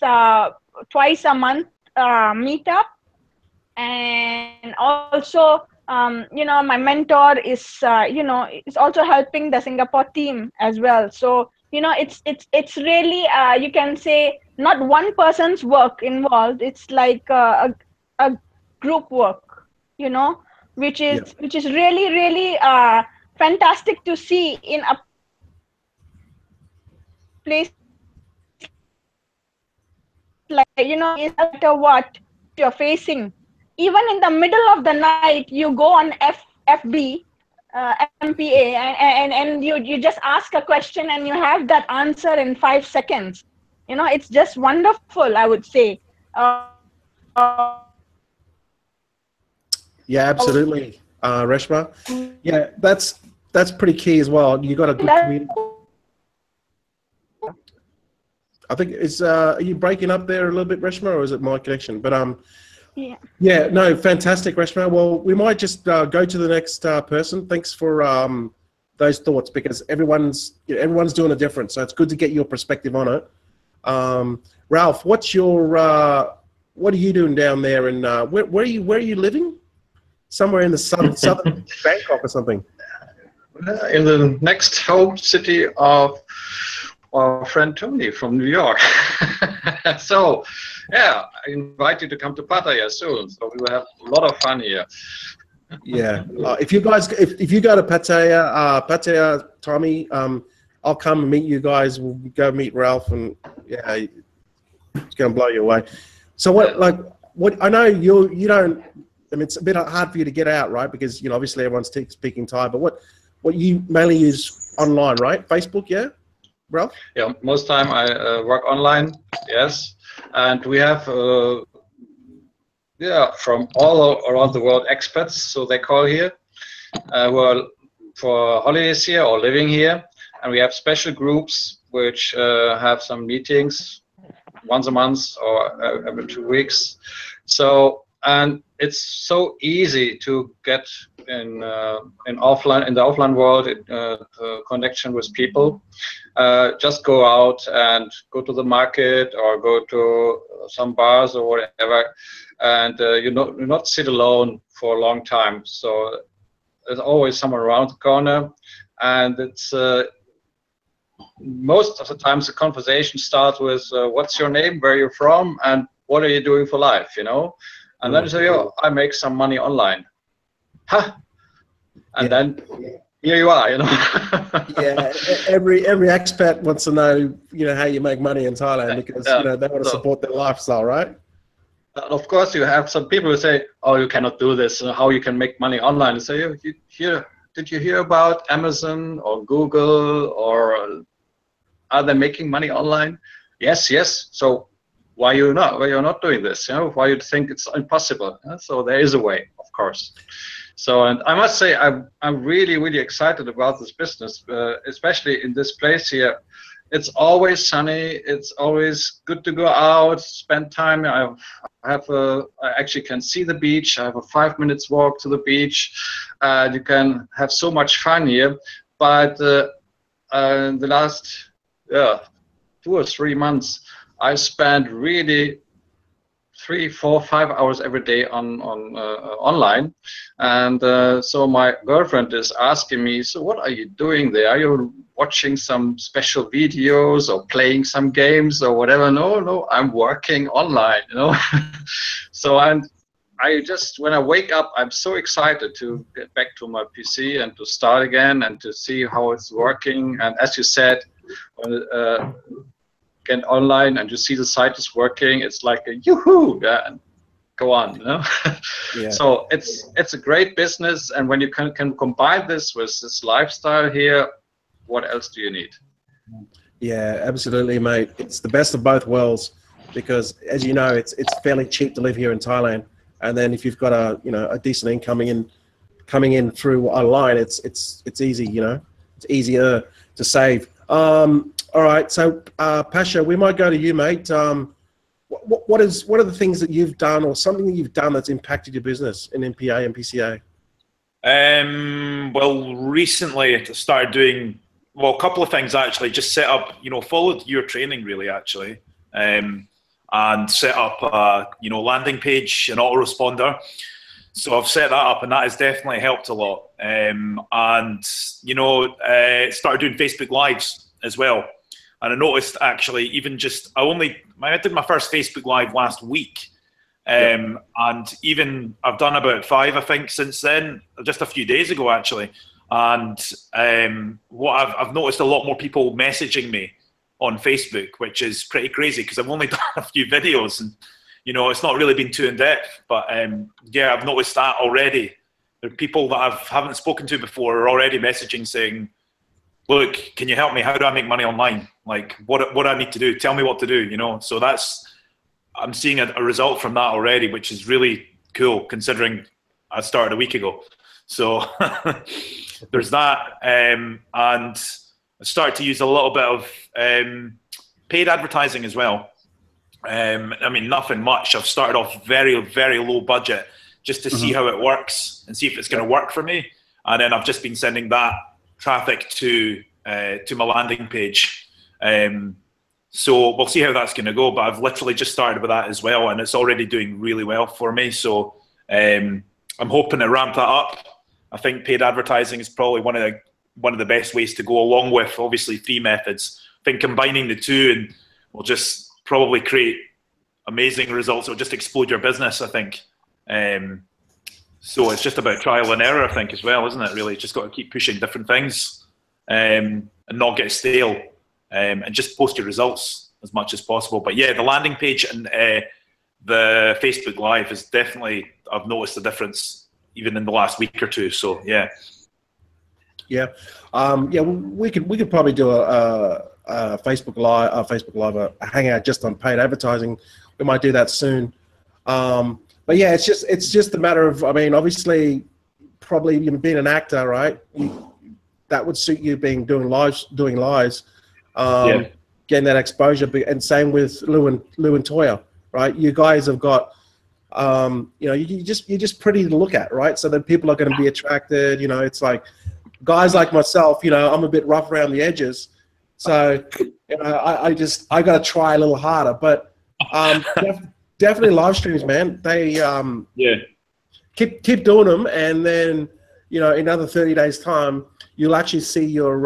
twice a month meetup, and also my mentor is is also helping the Singapore team as well. So it's really you can say not one person's work involved. It's like a group work, which is really fantastic to see in a place like is no matter what you're facing. Even in the middle of the night, you go on FB, MPA, and you just ask a question and you have that answer in 5 seconds. It's just wonderful, I would say. yeah, absolutely, Reshma. Yeah, that's pretty key as well. You got a good community. I think it's are you breaking up there a little bit, Reshma, or is it my connection? But yeah, no, fantastic, Reshma. Well, we might just go to the next person. Thanks for those thoughts, because everyone's doing it different, so it's good to get your perspective on it. Ralph, what's your what are you doing down there, and where are you living? Somewhere in the southern Bangkok or something. In the next home city of our friend Tony from New York. So, yeah, I invite you to come to Pattaya soon. So we will have a lot of fun here. Yeah, if you guys, if you go to Pattaya, Tommy, I'll come and meet you guys. We'll go meet Ralph, and yeah, it's gonna blow you away. So what I know you don't. I mean, it's a bit hard for you to get out, right? Because obviously everyone's speaking Thai. But what you mainly use online, right? Facebook, yeah. Ralph? Yeah, most time I work online, yes, and we have from all around the world expats, so they call here, who are for holidays here or living here, and we have special groups which have some meetings once a month or every 2 weeks. So, and it's so easy to get in the offline world, connection with people. Just go out and go to the market or go to some bars or whatever, and you not sit alone for a long time. So there's always someone around the corner, and it's most of the times the conversation starts with what's your name, where you're from, and what are you doing for life, and then you say, oh, I make some money online. Huh? And then here you are, Yeah, every expat wants to know, how you make money in Thailand, because they want to support their lifestyle, right? Of course, you have some people who say, "Oh, you cannot do this. How you can make money online?" And say, "Did you hear about Amazon or Google, or are they making money online?" Yes. So why you're not doing this, you know, why you think it's impossible. So there is a way, of course. So, and I must say, I'm really, really excited about this business, especially in this place here. It's always sunny. It's always good to go out, spend time. I actually can see the beach. I have a 5 minutes walk to the beach. You can have so much fun here. But in the last 2 or 3 months, I spent really 3, 4, 5 hours every day on online, and so my girlfriend is asking me, so what are you doing there? Are you watching some special videos or playing some games or whatever? No, I'm working online, you know. So I just, when I wake up, I'm so excited to get back to my PC and to start again and to see how it's working. And as you said, get online and you see the site is working, it's like a yoo-hoo, yeah, and go on, you know. Yeah. So it's a great business, and when you can combine this with this lifestyle here, what else do you need? Yeah, absolutely, mate. It's the best of both worlds, because as you know, it's fairly cheap to live here in Thailand, and then if you've got a decent income coming in through online, it's easy, you know, it's easier to save. All right, so Pasha, we might go to you, mate. What are the things that you've done, or something that you've done that's impacted your business in MPA and MPCA? Well, recently I started doing, well, a couple of things actually. Just set up, you know, followed your training really actually, and set up a, you know, landing page, an autoresponder. So I've set that up, and that has definitely helped a lot. And you know, started doing Facebook Lives as well. And I noticed actually, even just, I did my first Facebook Live last week. And even I've done about 5, I think, since then, just a few days ago actually. And what I've noticed a lot more people messaging me on Facebook, which is pretty crazy because I've only done a few videos, and you know, it's not really been too in depth. But yeah, I've noticed that already. There are people that I haven't spoken to before are already messaging saying, look, can you help me? How do I make money online? Like, what do I need to do? Tell me what to do, you know? So I'm seeing a result from that already, which is really cool considering I started a week ago. So there's that. And I started to use a little bit of paid advertising as well. I mean, nothing much. I've started off very, very low budget just to see how it works and see if it's going to work for me. And then I've just been sending that traffic to my landing page. So we'll see how that's going to go, but I've literally just started with that as well, and it's already doing really well for me. So I'm hoping to ramp that up. I think paid advertising is probably one of the best ways to go, along with obviously free methods. I think combining the two and will just probably create amazing results. It'll just explode your business, I think. So it's just about trial and error, I think, as well, isn't it? Really, just got to keep pushing different things and not get stale, and just post your results as much as possible. But yeah, the landing page and the Facebook Live is definitely, I've noticed the difference even in the last week or two. So yeah. Yeah, yeah, we could probably do a Facebook Live, a hangout just on paid advertising. We might do that soon. But yeah, it's just a matter of, I mean, obviously, probably being an actor, right? That would suit you doing lives, getting that exposure. And same with Lou and Toya, right? You guys have got, you know, you're just pretty to look at, right? So that people are going to be attracted. You know, it's like guys like myself. You know, I'm a bit rough around the edges, so you know, I got to try a little harder, but. Definitely live streams, man. They keep doing them, and then you know, in another 30 days' time, you'll actually see your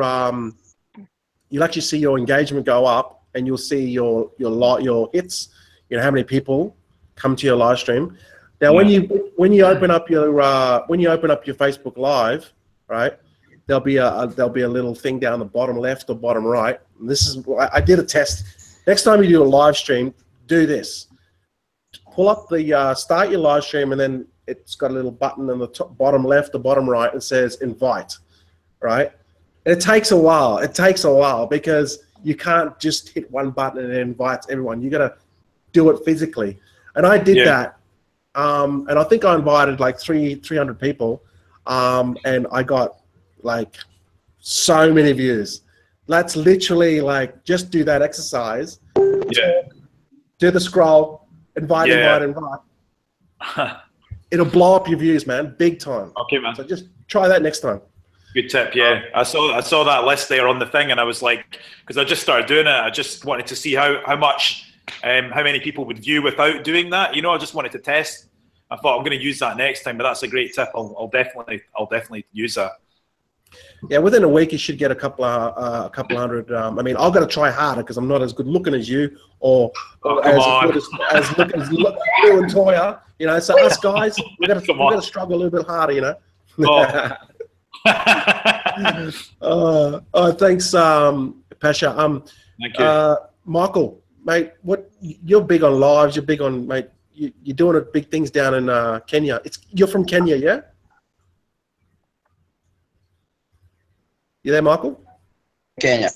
engagement go up, and you'll see your hits. You know, how many people come to your live stream. Now, when you open up your Facebook Live, right? There'll be a little thing down the bottom left or bottom right. And this is, I did a test. Next time you do a live stream, do this. Pull up the start your live stream, and then it's got a little button in the top, bottom left or bottom right, and says invite, right? And it takes a while. It takes a while because you can't just hit one button and it invites everyone. You got to do it physically. And I did that. And I think I invited like 300 people. And I got like so many views. Let's literally like just do that exercise. Yeah. Do the scroll, invite. It'll blow up your views, man, big time. Okay, man. So just try that next time. Good tip. Yeah, I saw that list there on the thing, and I was like, because I just started doing it. I just wanted to see how many people would view without doing that. You know, I just wanted to test. I thought I'm going to use that next time, but that's a great tip. I'll definitely use that. Yeah, within a week you should get a couple hundred. I mean, I've got to try harder because I'm not as good looking as you, or as good as you and Toya. You know, so us guys, we got to struggle a little bit harder. You know. Thanks, Pasha. Thank you, Michael, mate. What you're big on lives? You're big on, mate. You're doing big things down in Kenya. You're from Kenya, yeah? You there, Michael? Kenya.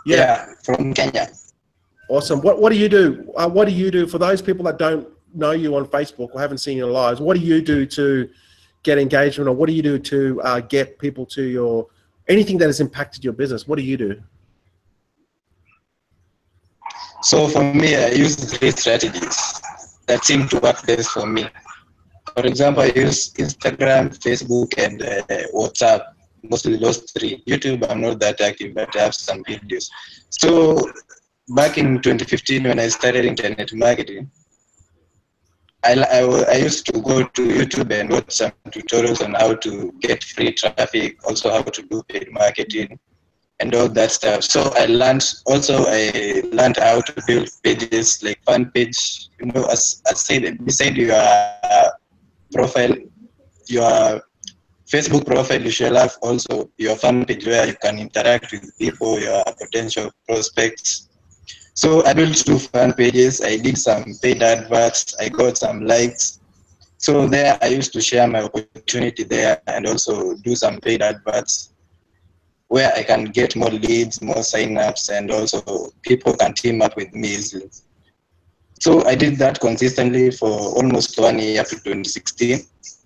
Yeah, from Kenya. Awesome. What do you do? What do you do for those people that don't know you on Facebook or haven't seen your lives? What do you do to get engagement, or what do you do to get people to anything that has impacted your business? What do you do? So for me, I use 3 strategies that seem to work best for me. For example, I use Instagram, Facebook, and WhatsApp. Mostly those 3. YouTube, I'm not that active, but I have some videos. So back in 2015, when I started internet marketing, I used to go to YouTube and watch some tutorials on how to get free traffic, also how to do paid marketing and all that stuff. So I learned how to build pages like fan page. You know, as I said, beside your profile, your Facebook profile, you shall have also your fan page where you can interact with people, your potential prospects. So I built 2 fan pages. I did some paid adverts. I got some likes. So there I used to share my opportunity there and also do some paid adverts where I can get more leads, more signups, and also people can team up with me easily. So I did that consistently for almost 1 year to 2016.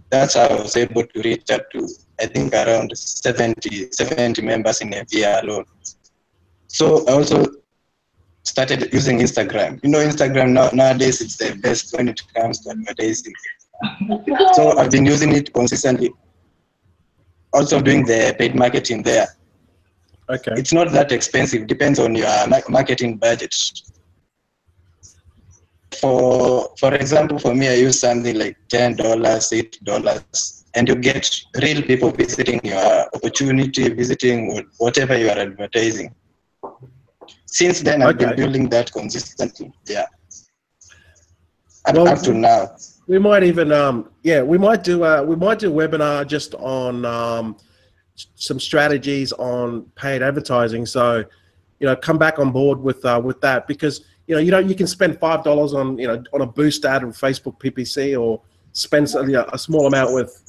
That's how I was able to reach up to, I think, around 70 members in a year alone. So I also started using Instagram. You know, Instagram nowadays it's the best when it comes to advertising. So I've been using it consistently. Also doing the paid marketing there. Okay. It's not that expensive. Depends on your marketing budget. For example, for me, I use something like $10, $8, and you get real people visiting your opportunity, visiting whatever you are advertising. Since then, I've been building that consistently. Yeah. Up to now. We might even, we might do a webinar just on some strategies on paid advertising. So, you know, come back on board with that, because you can spend $5 on on a boost ad on Facebook PPC, or spend a small amount with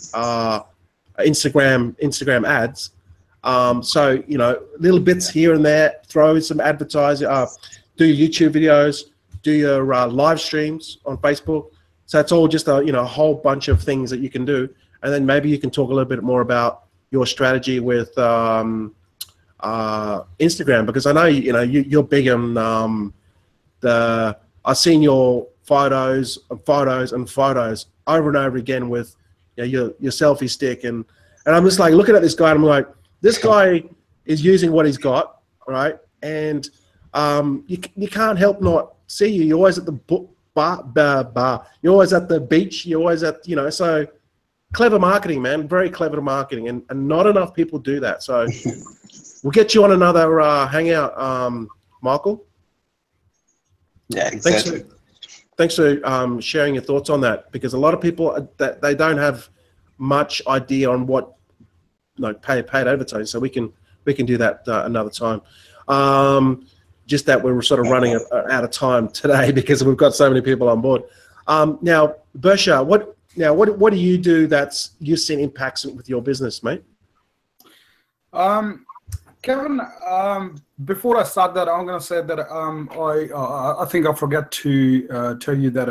Instagram ads. So little bits here and there, throw some advertising, do your YouTube videos, do your live streams on Facebook. So it's all just a whole bunch of things that you can do, and then maybe you can talk a little bit more about your strategy with Instagram, because I know you're big on I've seen your photos over and over again with your selfie stick, and I'm just like looking at this guy and I'm like, this guy is using what he's got, right? And you can't help not see you. You're always at the bar. You're always at the beach. You're always at, so clever marketing, man. Very clever marketing, and not enough people do that. So we'll get you on another hangout, Michael. Yeah, exactly. Thanks for sharing your thoughts on that, because a lot of people they don't have much idea on what paid advertising. So we can do that another time. Just that we're sort of running out of time today because we've got so many people on board. Now, Bursha, what do you do that's you've seen impacts with your business, mate? Kevin, before I start that, I'm going to say that I think I forgot to tell you that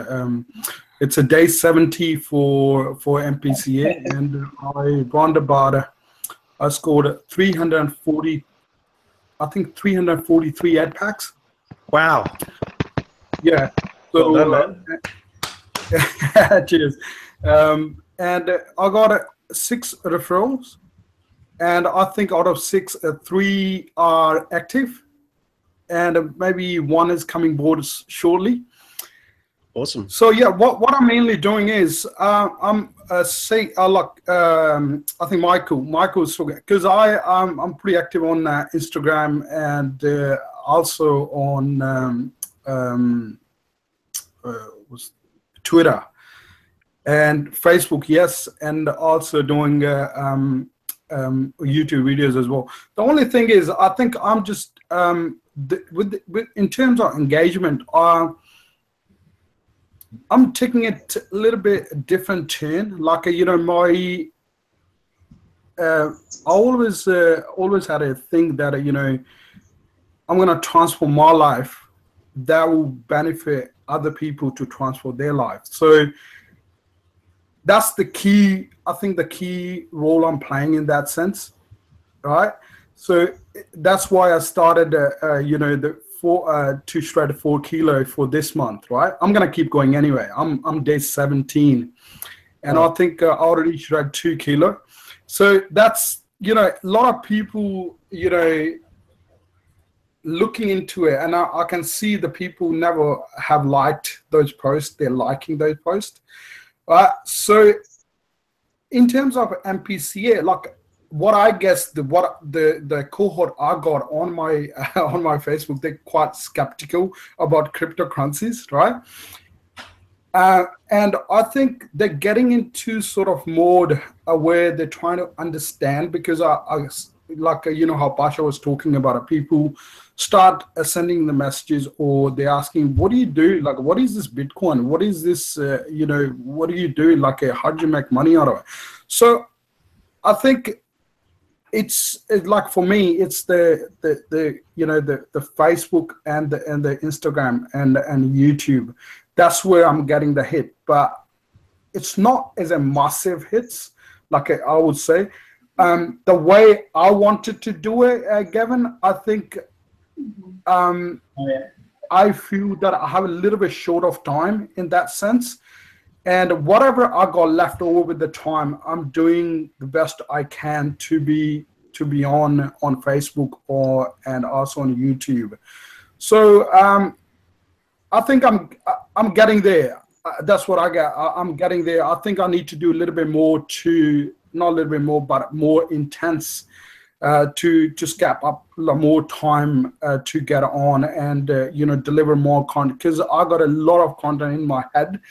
it's a day 70 for MPCA, and I won about I scored 340, I think 343 ad packs. Wow. Yeah. So well done, man. Cheers. And I got 6 referrals. And I think out of 6, 3 are active, and maybe 1 is coming board shortly. Awesome. So yeah, what I'm mainly doing is I'm I think Michael's because I'm pretty active on Instagram and also on Twitter and Facebook, yes, and also doing YouTube videos as well. The only thing is, I think I'm just in terms of engagement, I'm taking it a little bit different turn. Like you know, I always had a thing that you know, I'm gonna transform my life that will benefit other people to transform their life. So that's the key. I think the key role I'm playing in that sense, right? So that's why I started, you know, the 2 shred 4 kilo for this month, right? I'm gonna keep going anyway. I'm day 17, and I think I already shred 2 kilo. So that's, you know, a lot of people, you know, looking into it, and I can see the people never have liked those posts. They're liking those posts. So in terms of MPCA, like what I guess the cohort I got on my on my Facebook, they're quite skeptical about cryptocurrencies, right? And I think they're getting into sort of mode where they're trying to understand, because I like you know how Bursha was talking about it, people start sending the messages, or they're asking, what do you do? Like, what is this Bitcoin? What is this, you know, what do you do? Like, how do you make money out of it? So I think it's like, for me, it's the you know, the Facebook and the Instagram and YouTube. That's where I'm getting the hit, but it's not as a massive hits, like I would say. The way I wanted to do it, Gavin, I think I feel that I have a little bit short of time in that sense, and whatever I got left over with the time, I'm doing the best I can to be on Facebook and also on YouTube. So I think I'm getting there. That's what I get. I'm getting there. I think I need to do a little bit more not a little bit more, but more intense to just gap up more time to get on and you know, deliver more content, because I got a lot of content in my head,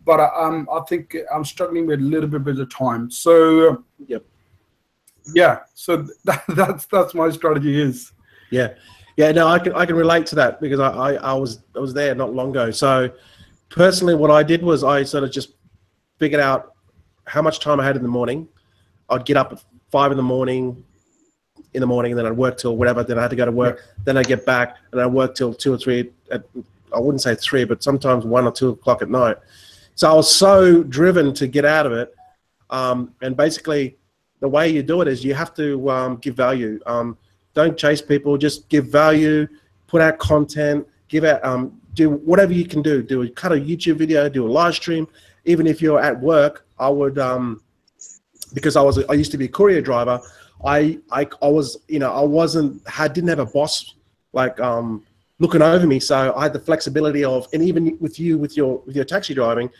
but I think I'm struggling with a little bit of time. So yep. Yeah, so that's my strategy is. Yeah, no, I can relate to that, because I was there not long ago. So personally, what I did was I sort of just figured out how much time I had in the morning. I'd get up at 5 in the morning, and then I'd work till whatever. Then I had to go to work. Then I'd get back, and I'd work till 2 or 3. I wouldn't say 3, but sometimes 1 or 2 o'clock at night. So I was so driven to get out of it. And basically, the way you do it is you have to give value. Don't chase people. Just give value. Put out content. Give out. Do whatever you can do. Cut a YouTube video. Do a live stream. Even if you're at work, I would. Because I used to be a courier driver. I was, you know, didn't have a boss like looking over me, so I had the flexibility of, and even with your taxi driving,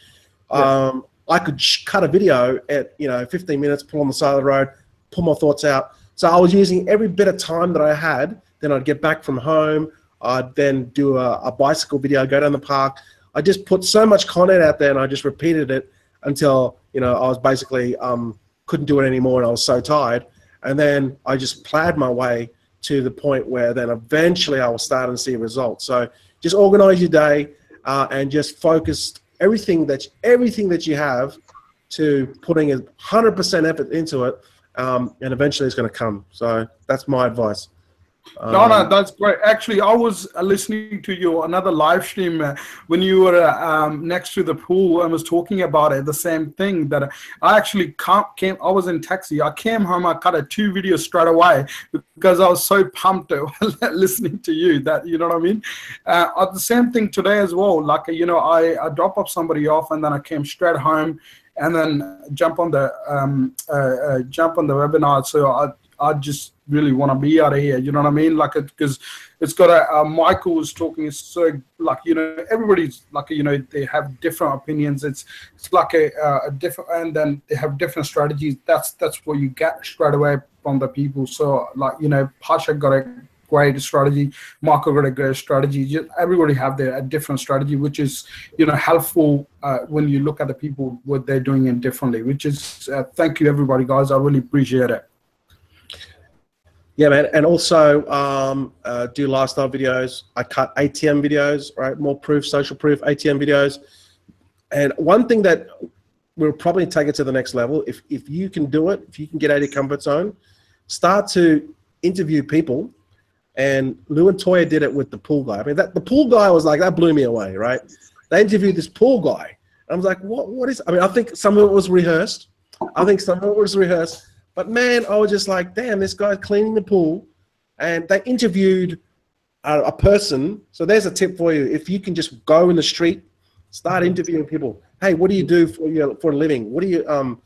I could cut a video at, you know, 15 minutes, pull on the side of the road, pull my thoughts out. So I was using every bit of time that I had. Then I'd get back from home. I'd then do a bicycle video, go down the park. I just put so much content out there, and I just repeated it until, you know, I was basically couldn't do it anymore, and I was so tired. And then I just plowed my way to the point where then eventually I was starting to see results. So just organize your day and just focus everything that you have to putting 100% effort into it, and eventually it's going to come. So that's my advice. No, that's great. Actually, I was listening to your another live stream when you were next to the pool and was talking about it. The same thing that I actually came. I was in taxi. I came home. I cut 2 videos straight away because I was so pumped listening to you. That you know what I mean. The same thing today as well. Like I drop up somebody off and then I came straight home and then jump on the webinar. So I just really want to be out of here, you know what I mean? Like, because it's got Michael was talking, it's so like, everybody's like, they have different opinions. It's like a different, and then they have different strategies. That's what you get straight away from the people. So like, Pasha got a great strategy, Michael got a great strategy. Everybody have a different strategy, which is, helpful when you look at the people, what they're doing it differently, which is, thank you everybody, guys. I really appreciate it. Yeah, man, and also do lifestyle videos. I cut ATM videos, right? More proof, social proof, ATM videos. And one thing that we'll probably take it to the next level, if you can do it, if you can get out of your comfort zone, start to interview people. And Lou and Toya did it with the pool guy. I mean, the pool guy was like, that blew me away, right? They interviewed this pool guy. I was like, what is, I mean, I think some of it was rehearsed. But man, I was just like, damn, this guy's cleaning the pool. And they interviewed a person. So there's a tip for you. If you can just go in the street, start interviewing people. Hey, what do you do for a living? What do you, what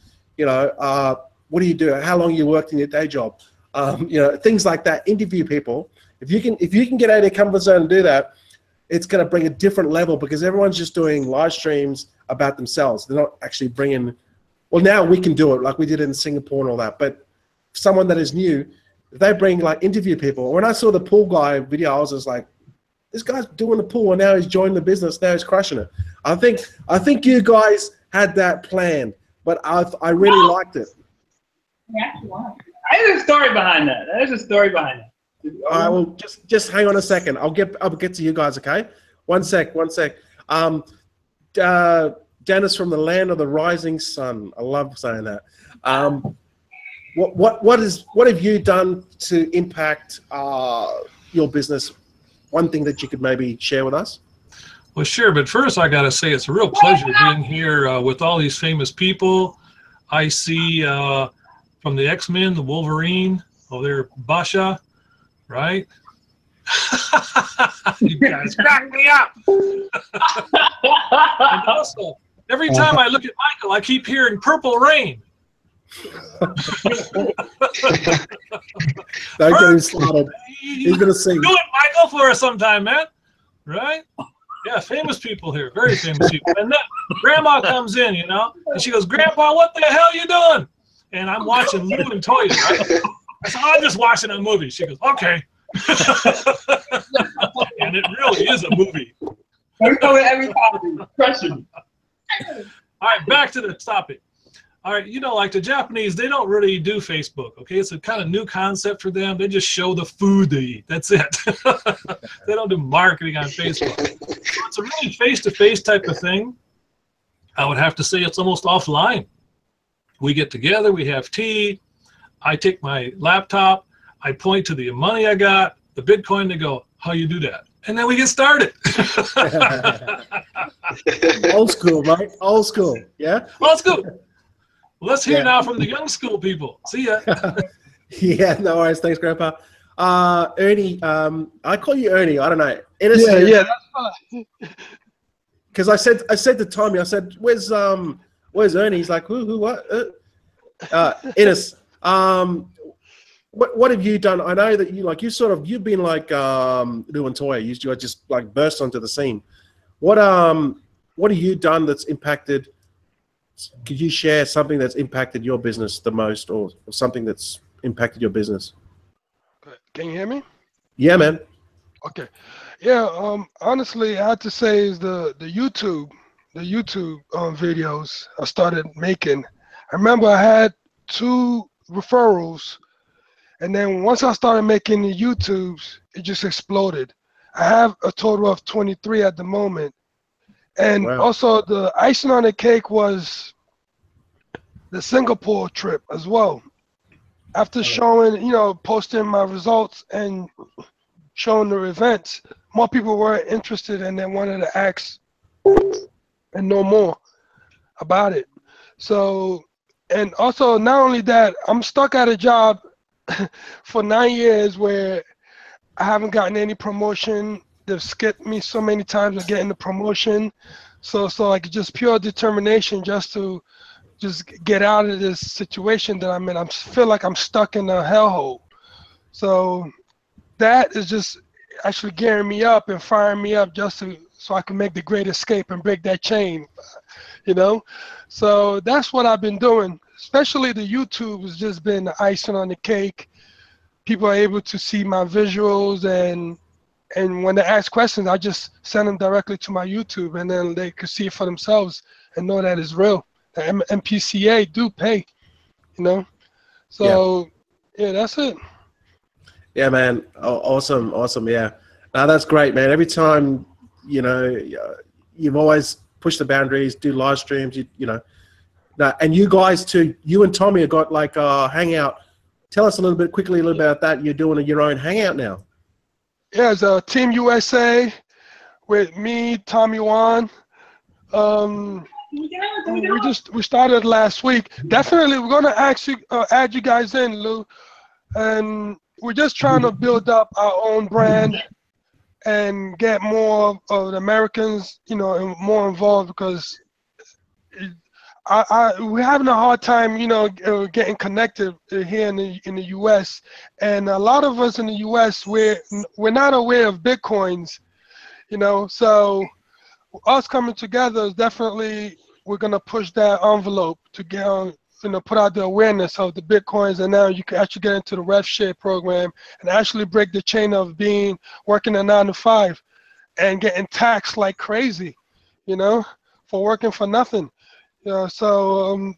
do you do? How long you worked in your day job? Things like that. Interview people. If you can get out of your comfort zone and do that, it's going to bring a different level because everyone's just doing live streams about themselves. They're not actually bringing. Well, now we can do it like we did in Singapore and all that. But someone that is new, if they bring like interview people. When I saw the pool guy video, I was just like, this guy's doing the pool and now he's joined the business. Now he's crushing it. I think you guys had that planned, but I really liked it. There's a story behind that. There's a story behind that. All right, well, just hang on a second. I'll get to you guys, okay? One sec. Janice from the land of the rising sun. I love saying that. What have you done to impact your business? One thing that you could maybe share with us? Well, sure. But first, I got to say it's a real pleasure being here with all these famous people. I see from the X-Men, the Wolverine, there, Bursha, right? You guys crack me up. And also, every time I look at Michael, I keep hearing Purple Rain. Don't get him started. He's going to sing. Do it, Michael, for us sometime, man. Right? Yeah, famous people here. Very famous people. And then Grandma comes in, and she goes, Grandpa, what the hell you doing? And I'm watching Lou and Toya, right? I said, I'm just watching a movie. She goes, okay. And it really is a movie. Every time. All right, back to the topic. All right, like the Japanese, they don't really do Facebook, okay? It's a kind of new concept for them. They just show the food they eat. That's it. They don't do marketing on Facebook. So it's a really face-to-face type of thing. I would have to say it's almost offline. We get together, we have tea. I take my laptop, I point to the money I got, the Bitcoin, they go, how you do that? And then we get started. Old school, right? Old school, yeah? Old school. Let's hear now from the young school people. See ya. Yeah, no worries. Thanks, Grandpa. Ernie, I call you Ernie. I don't know. Yeah, that's fine. Because I said to Tommy, I said, "Where's Ernie?" He's like, "Who? What?" Ennis. What have you done? I know that you've been like Lou and Toya. You just like burst onto the scene. What have you done that's impacted? Could you share something that's impacted your business the most, or something that's impacted your business? Can you hear me? Yeah, man. Okay. Yeah. Honestly, I have to say is the YouTube videos I started making. I remember I had 2 referrals, and then once I started making the YouTubes, it just exploded. I have a total of 23 at the moment. And wow. Also the icing on the cake was the Singapore trip as well. after showing, you know, posting my results and showing the events, more people were interested and they wanted to ask and know more about it. So, and also not only that, I'm stuck at a job for 9 years where I haven't gotten any promotion. They've skipped me so many times of getting the promotion. So like just pure determination just to just get out of this situation that I'm in. I feel like I'm stuck in a hellhole. So that is just actually gearing me up and firing me up just so I can make the great escape and break that chain, you know? So that's what I've been doing. Especially the YouTube has just been the icing on the cake. People are able to see my visuals, and when they ask questions, I just send them directly to my YouTube, and then they could see it for themselves and know that it's real. The MPCA do pay, you know? So, yeah, that's it. Yeah, man. Awesome. Awesome. Yeah. No, that's great, man. Every time, you know, you've always pushed the boundaries, do live streams, you know. And you guys too, you and Tommy have got like a hangout. Tell us a little bit quickly about that. You're doing your own hangout now. Yeah, it's a Team USA with me, Tommy Wan. We started last week. Definitely, we're gonna actually add you guys in, Lou, and we're just trying to build up our own brand and get more of the Americans, you know, more involved, because we're having a hard time, you know, getting connected here in the U.S. And a lot of us in the U.S. we're not aware of Bitcoins, you know. So us coming together is definitely, we're gonna push that envelope to get on, you know, put out the awareness of the Bitcoins, and now you can actually get into the Revshare program and actually break the chain of working a 9 to 5 and getting taxed like crazy, you know, for working for nothing. Yeah, so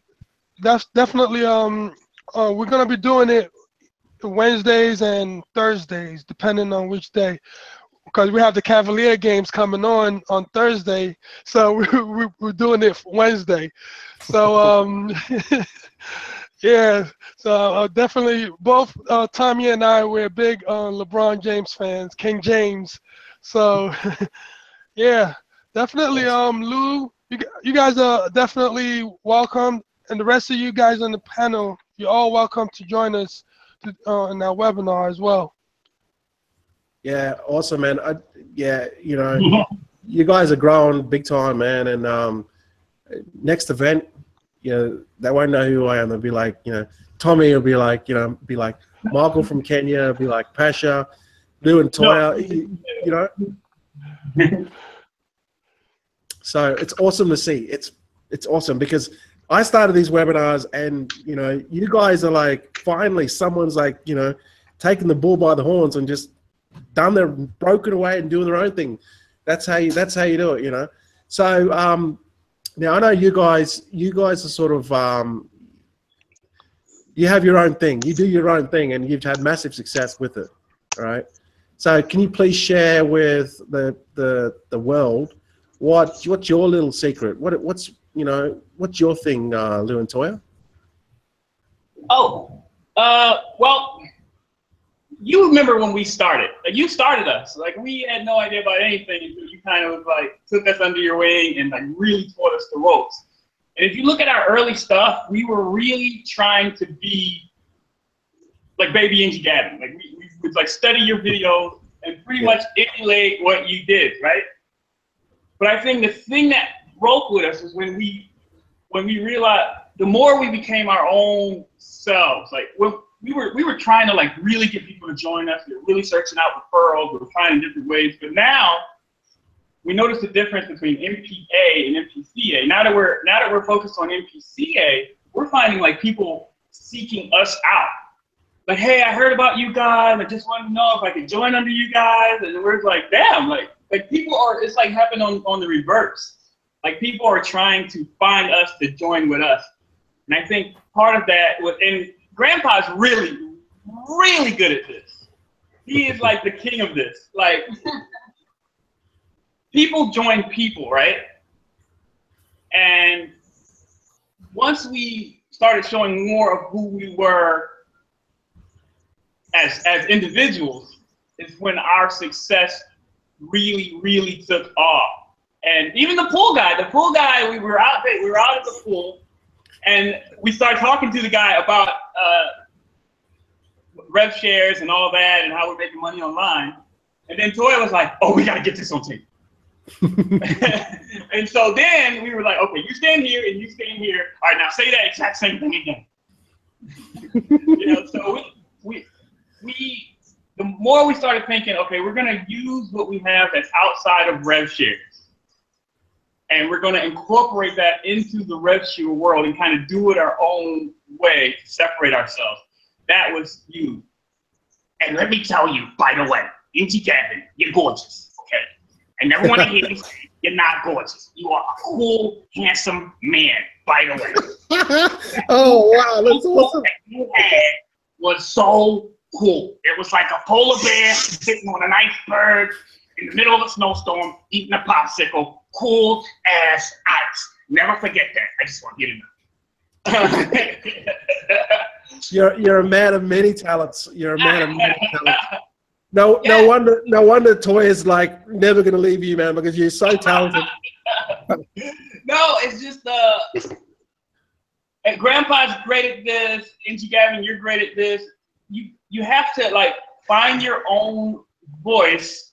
that's definitely we're gonna be doing it Wednesdays and Thursdays, depending on which day, because we have the Cavalier games coming on Thursday, so we're doing it Wednesday. So yeah, so definitely both Tommy and I, we're big LeBron James fans, King James. So yeah, definitely Lou. You guys are definitely welcome, and the rest of you guys on the panel, you're all welcome to join us in our webinar as well. Yeah, awesome, man. Yeah, you know, you guys are growing big time, man. And next event, you know, they won't know who I am. They'll be like, you know, Tommy will be like, you know, Michael from Kenya, will be like Pasha, Lou and Toya, you know. So it's awesome to see. It's awesome because I started these webinars, and you know, you guys are like, finally someone's like, you know, taking the bull by the horns and just broken away and doing their own thing. That's how you do it, you know. So now I know you guys are sort of you have your own thing. You do your own thing, and you've had massive success with it. All right. So can you please share with the world what's your little secret? What's your thing, Lou and Toya? Oh, well, you remember when we started? Like, you started us. Like, we had no idea about anything until you kind of like took us under your wing and like really taught us the ropes. And if you look at our early stuff, we were really trying to be like Baby Angie Gavin. Like we would like study your videos and pretty much emulate what you did, right? But I think the thing that broke with us is when we realized, the more we became our own selves. Like we were trying to like really get people to join us. We were really searching out referrals. We were trying in different ways. But now we notice the difference between MPA and MPCA. Now that we're focused on MPCA, we're finding like people seeking us out. Like, hey, I heard about you guys. I just wanted to know if I could join under you guys. And we're like, damn, like people are, it's like happening on the reverse. Like people are trying to find us to join with us. And I think part of that was, and Grandpa's really, really good at this. He is like the king of this. Like people join people, right? And once we started showing more of who we were as individuals is when our success really took off. And even the pool guy, we were out there, we were out at the pool, and we started talking to the guy about rev shares and all that and how we're making money online. And then Toya was like, oh, we got to get this on tape. And so then we were like, okay, you stand here and you stand here. All right, now say that exact same thing again. You know, so the more we started thinking, okay, we're going to use what we have that's outside of rev shares. And we're going to incorporate that into the rev share world and kind of do it our own way to separate ourselves. That was huge. And let me tell you, by the way, Ingy Gavin, you're gorgeous, okay? And everyone here, you're not gorgeous. You are a cool, handsome man, by the way. Oh, wow, that's awesome. That you had was so cool. It was like a polar bear sitting on an iceberg in the middle of a snowstorm, eating a popsicle. Cool as ice. Never forget that. I just want you to know. You're a man of many talents. You're a man of many talents. No wonder Toya's like never gonna leave you, man, because you're so talented. No, it's just and Grandpa's great at this. Ingy Gavin, you're great at this. You have to like find your own voice.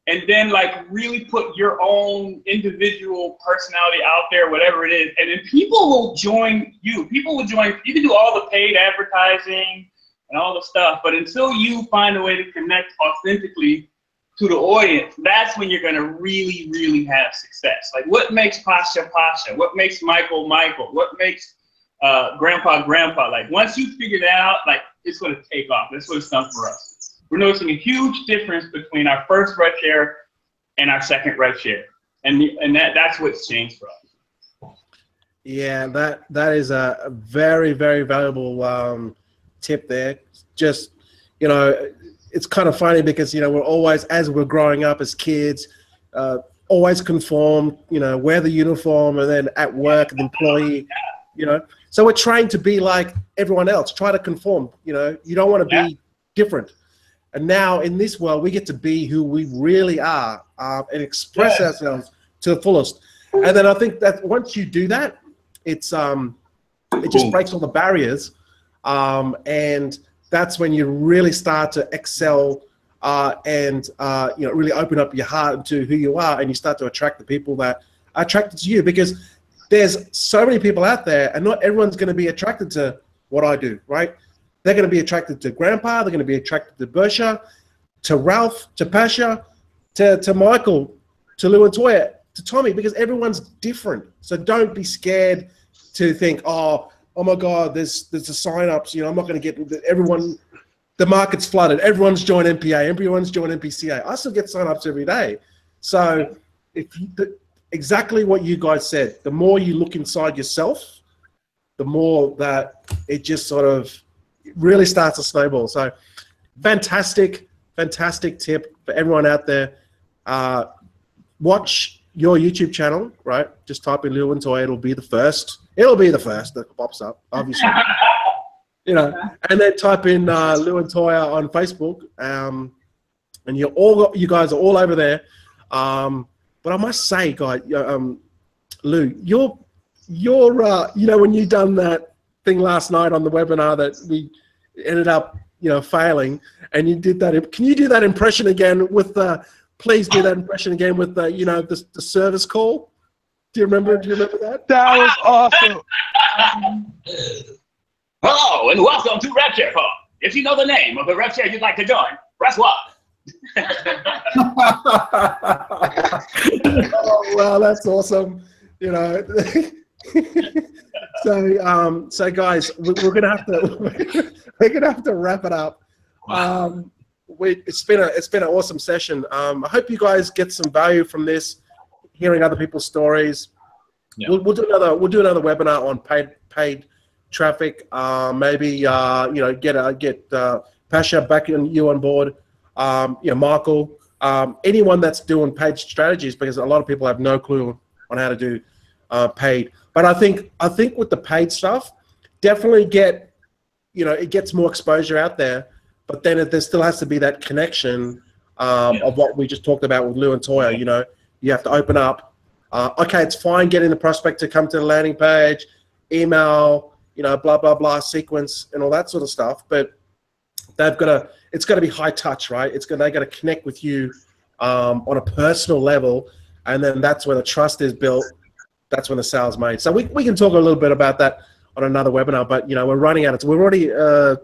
And then like really put your own individual personality out there, whatever it is. And then people will join you. People will join, you can do all the paid advertising and all the stuff, but until you find a way to connect authentically to the audience, that's when you're gonna really have success. Like what makes Pasha Pasha? What makes Michael Michael? What makes Grandpa Grandpa? Like once you figure that out, like it's gonna take off. That's what it's done for us. We're noticing a huge difference between our first rev share and our second rev share, and that's what's changed for us. Yeah, that is a very valuable tip there. Just, you know, it's kind of funny because, you know, we're always, as we're growing up as kids, always conform, you know, wear the uniform, and then at work, an employee, you know. So we're trying to be like everyone else, try to conform, you know. You don't want to be different. And now in this world, we get to be who we really are and express ourselves to the fullest. And then I think that once you do that, it's it just breaks all the barriers, and that's when you really start to excel and you know, really open up your heart to who you are, and you start to attract the people that are attracted to you, because there's so many people out there, and not everyone's going to be attracted to what I do, right? They're going to be attracted to Grandpa. They're going to be attracted to Bursha, to Ralph, to Pasha, to Michael, to Lou and Toya, to Tommy, because everyone's different. So don't be scared to think, oh my God, there's the sign-ups. You know, I'm not going to get everyone. The market's flooded. Everyone's joined MPA. Everyone's joined MPCA. I still get sign-ups every day. So if exactly what you guys said, the more you look inside yourself, the more that it just sort of really starts to snowball. So fantastic tip for everyone out there. Watch your YouTube channel, right? Just type in Lou and Toya. It'll be the first that pops up, obviously. You know, and then type in Lou and Toya on Facebook, and you guys are all over there. But I must say, guys, Lou, you're you know, when you done that thing last night on the webinar that we ended up, you know, failing, and you did that. Can you do that impression again with please do that impression again with the, you know, the service call? Do you remember that? That was awesome. Hello and welcome to Revshare. If you know the name of the Revshare you'd like to join, press 1. Oh, wow, that's awesome. You know. So guys, we're gonna have to wrap it up. It's been an awesome session. I hope you guys get some value from this, hearing other people's stories. Yeah. We'll do another webinar on paid traffic. Maybe you know, get Pasha back and you on board. You know, Michael, anyone that's doing paid strategies, because a lot of people have no clue on how to do paid. But I think with the paid stuff, definitely get, you know, it gets more exposure out there. but then there still has to be that connection of what we just talked about with Lou and Toya. You know, you have to open up. Okay, it's fine getting the prospect to come to the landing page, email, you know, blah, blah, blah, sequence and all that sort of stuff. But they've got to, it's got to be high touch, right? They got to connect with you on a personal level. And then that's where the trust is built. That's when the sale's made. So we can talk a little bit about that on another webinar, but you know, we're running out of time. We're already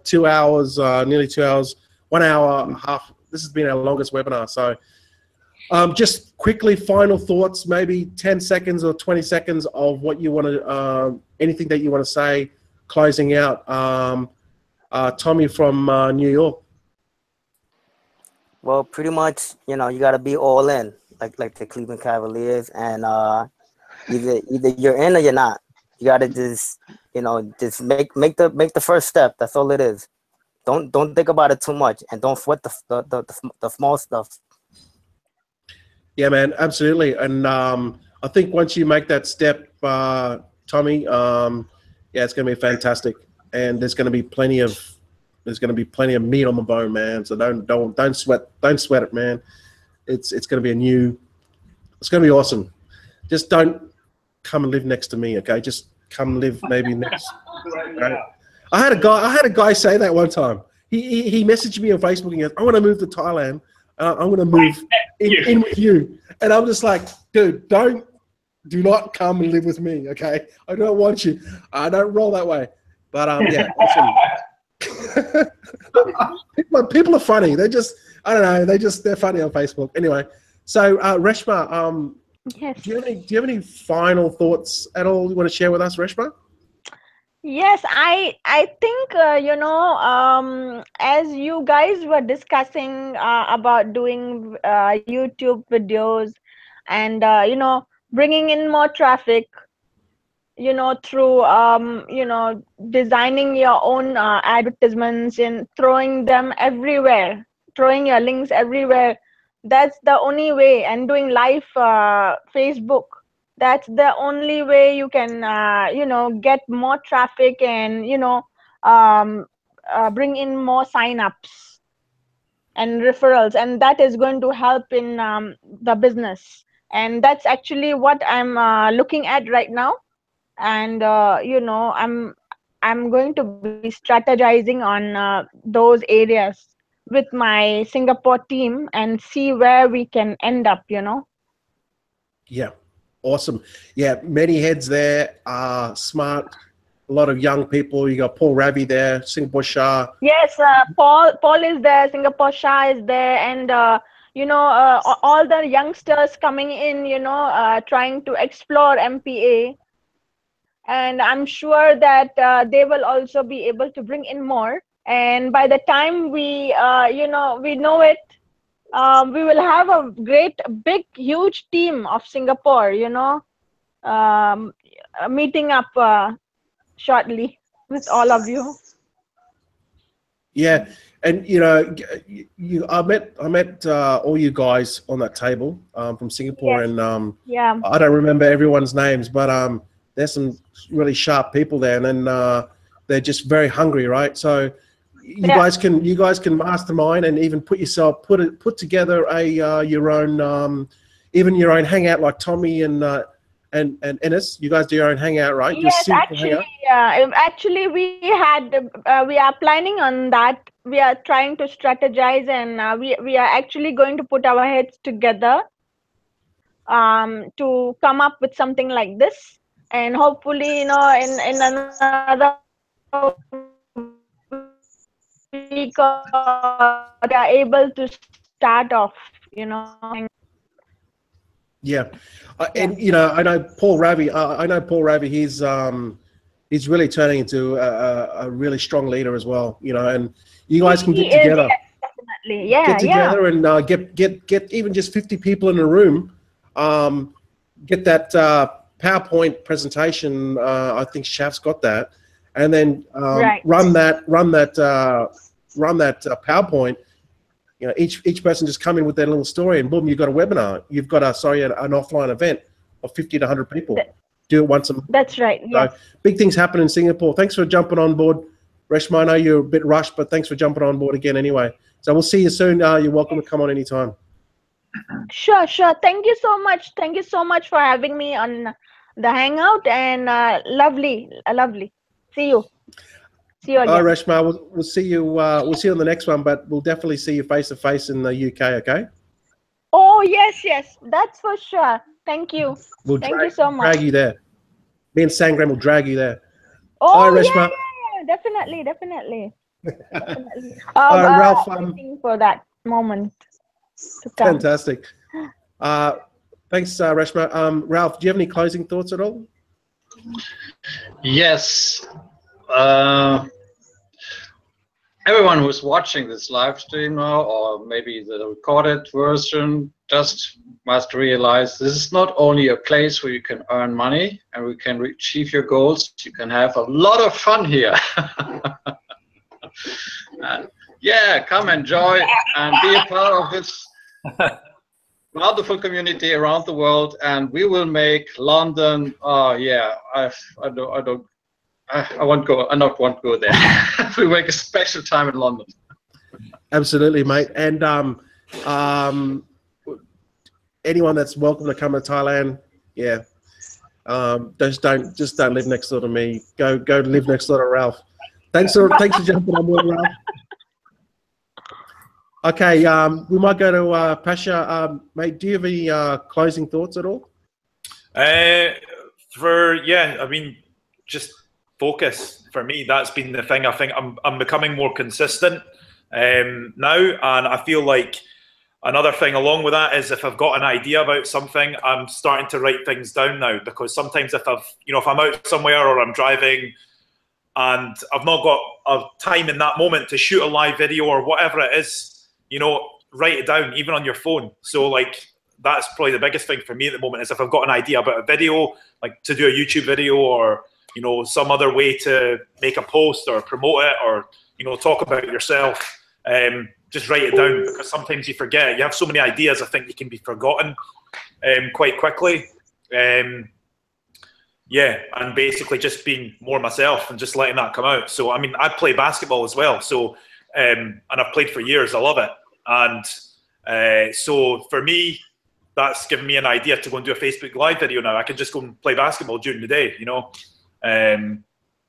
2 hours, nearly 2 hours, 1 hour and a half. This has been our longest webinar. So just quickly, final thoughts, maybe 10 seconds or 20 seconds of what you want to, anything that you want to say, closing out. Tommy from New York. Well, pretty much, you know, you got to be all in, like the Cleveland Cavaliers, and either you're in or you're not. You got to just, you know, just make the first step. That's all it is. Don't think about it too much, and don't sweat the small stuff. Yeah, man, absolutely. And I think once you make that step, Tommy, yeah, it's going to be fantastic, and there's going to be plenty of meat on the bone, man. So don't sweat it, man. It's going to be it's going to be awesome. Just don't come and live next to me, okay? Just come live maybe next. Right? I had a guy say that one time. He messaged me on Facebook and he goes, "I want to move to Thailand. I'm going to move in with you." And I'm just like, dude, do not come and live with me, okay? I don't want you. I don't roll that way. But yeah, people are funny. They're just, I don't know, they're funny on Facebook. Anyway, so Reshma, yes. do you have any final thoughts at all you want to share with us, Reshma? Yes, I think you know, as you guys were discussing about doing YouTube videos and you know, bringing in more traffic, you know, through you know, designing your own advertisements and throwing them everywhere, throwing your links everywhere. That's the only way. And doing live Facebook. That's the only way you can, you know, get more traffic and, you know, bring in more signups and referrals, and that is going to help in the business. And that's actually what I'm looking at right now. And you know, I'm going to be strategizing on those areas with my Singapore team and see where we can end up. You know. Yeah. Awesome. Yeah, many heads there, smart, a lot of young people. You got Paul Ravi there, Singapore Shah. Yes, Paul is there, Singapore Shah is there, and you know, all the youngsters coming in, you know, trying to explore MPA. And I'm sure that they will also be able to bring in more. And by the time we, you know it, we will have a great, big, huge team of Singapore, you know, meeting up shortly with all of you. Yeah, and you know, I met all you guys on that table from Singapore, yes. And yeah, I don't remember everyone's names, but there's some really sharp people there, and then they're just very hungry, right? So you guys can mastermind and even put together a your own even your own hangout, like Tommy and Ennis. You guys do your own hangout, right? Yes, actually we are planning on that. We are trying to strategize, and we are actually going to put our heads together to come up with something like this. And hopefully, you know, in another week, they are able to start off, you know. Yeah, and you know, I know Paul Ravi. He's really turning into a really strong leader as well. You know, and you guys can get together. Yes, definitely, yeah, get together and get even just 50 people in a room. Get that PowerPoint presentation. I think Shaf's got that, and then run that PowerPoint. You know, each person just come in with their little story, and boom, you've got a webinar. You've got an offline event of 50 to 100 people. Do it once a month. That's right. Yeah. So big things happen in Singapore. Thanks for jumping on board, Reshma, I know you're a bit rushed, but thanks for jumping on board again anyway. So we'll see you soon. You're welcome to come on anytime. Sure. Thank you so much. Thank you so much for having me on the Hangout, and lovely. See you again. All right, Reshma, we'll see you. We'll see you on the next one, but we'll definitely see you face to face in the UK. Okay? Oh yes, that's for sure. Thank you. Thank you so much. Drag you there. Me and Sangram will drag you there. Oh, all right, Reshma. Yeah, definitely. All right, Ralph. Waiting for that moment to come. Fantastic. Thanks, Reshma. Ralph, do you have any closing thoughts at all? Yes. Everyone who's watching this live stream now, or maybe the recorded version, just must realize this is not only a place where you can earn money and we can achieve your goals, you can have a lot of fun here. Yeah, come enjoy and be a part of this wonderful community around the world, and we will make London. Yeah, I won't go. I not want to go there. We make a special time in London. Absolutely, mate. And anyone that's welcome to come to Thailand, yeah. Just don't live next door to me. Go live next door to Ralph. Thanks for jumping on board, Ralph. Okay, we might go to Pasha. Mate, do you have any closing thoughts at all? I mean, just focus. For me, that's been the thing. I think I'm becoming more consistent now, and I feel like another thing along with that is if I've got an idea about something, I'm starting to write things down now, because sometimes if I'm out somewhere or I'm driving and I've not got a time in that moment to shoot a live video or whatever it is, write it down, even on your phone. So like, that's probably the biggest thing for me at the moment, is if I've got an idea about a video, like to do a YouTube video or, some other way to make a post or promote it or, talk about yourself, just write it down, because sometimes you forget. You have so many ideas, I think they can be forgotten quite quickly. Yeah, and basically just being more myself and just letting that come out. So, I mean, I play basketball as well. So, and I've played for years. I love it. And so for me, that's given me an idea to go and do a Facebook Live video now. I can just go and play basketball during the day, and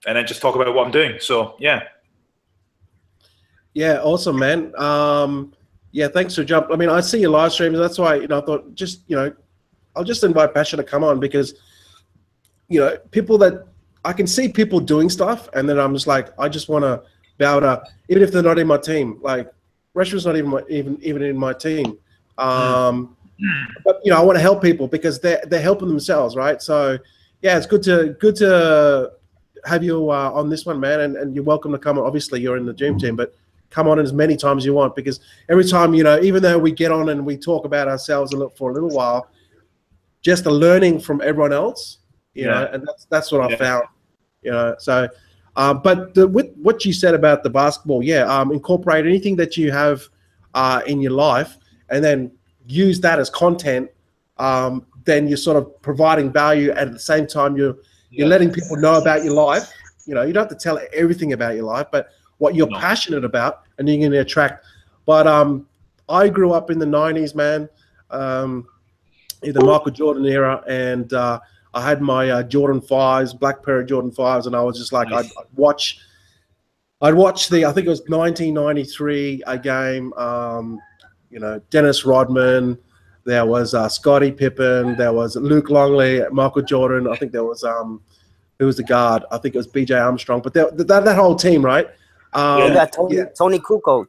then just talk about what I'm doing. So, yeah. Yeah, awesome, man. Yeah, thanks for jumping. I mean, I see your live streams. That's why, I thought I'll just invite Pasha to come on, because, people that I can see people doing stuff, and then I'm just like, I just want to bow to, even if they're not in my team. Like, Reshma's not even in my team. But I want to help people because they're helping themselves, right? So, yeah, it's good to have you on this one, man, and you're welcome to come. Obviously, you're in the dream team, but come on as many times as you want, because every time, even though we get on and we talk about ourselves for a little while, just the learning from everyone else, and that's what I found, So, but with what you said about the basketball, incorporate anything that you have in your life, and then use that as content. Then you're sort of providing value, and at the same time you're letting people know about your life. You don't have to tell everything about your life, but what you're passionate about, and you're going to attract. But I grew up in the 90s, man, in the Michael Jordan era, and I had my Jordan 5s, black pair of Jordan 5s, and I was just like, nice. I'd watch I think it was 1993, a game, Dennis Rodman, there was Scottie Pippen, there was Luke Longley, Michael Jordan, I think there was, who was the guard? I think it was B.J. Armstrong, but that whole team, right? You got Tony Kukoc.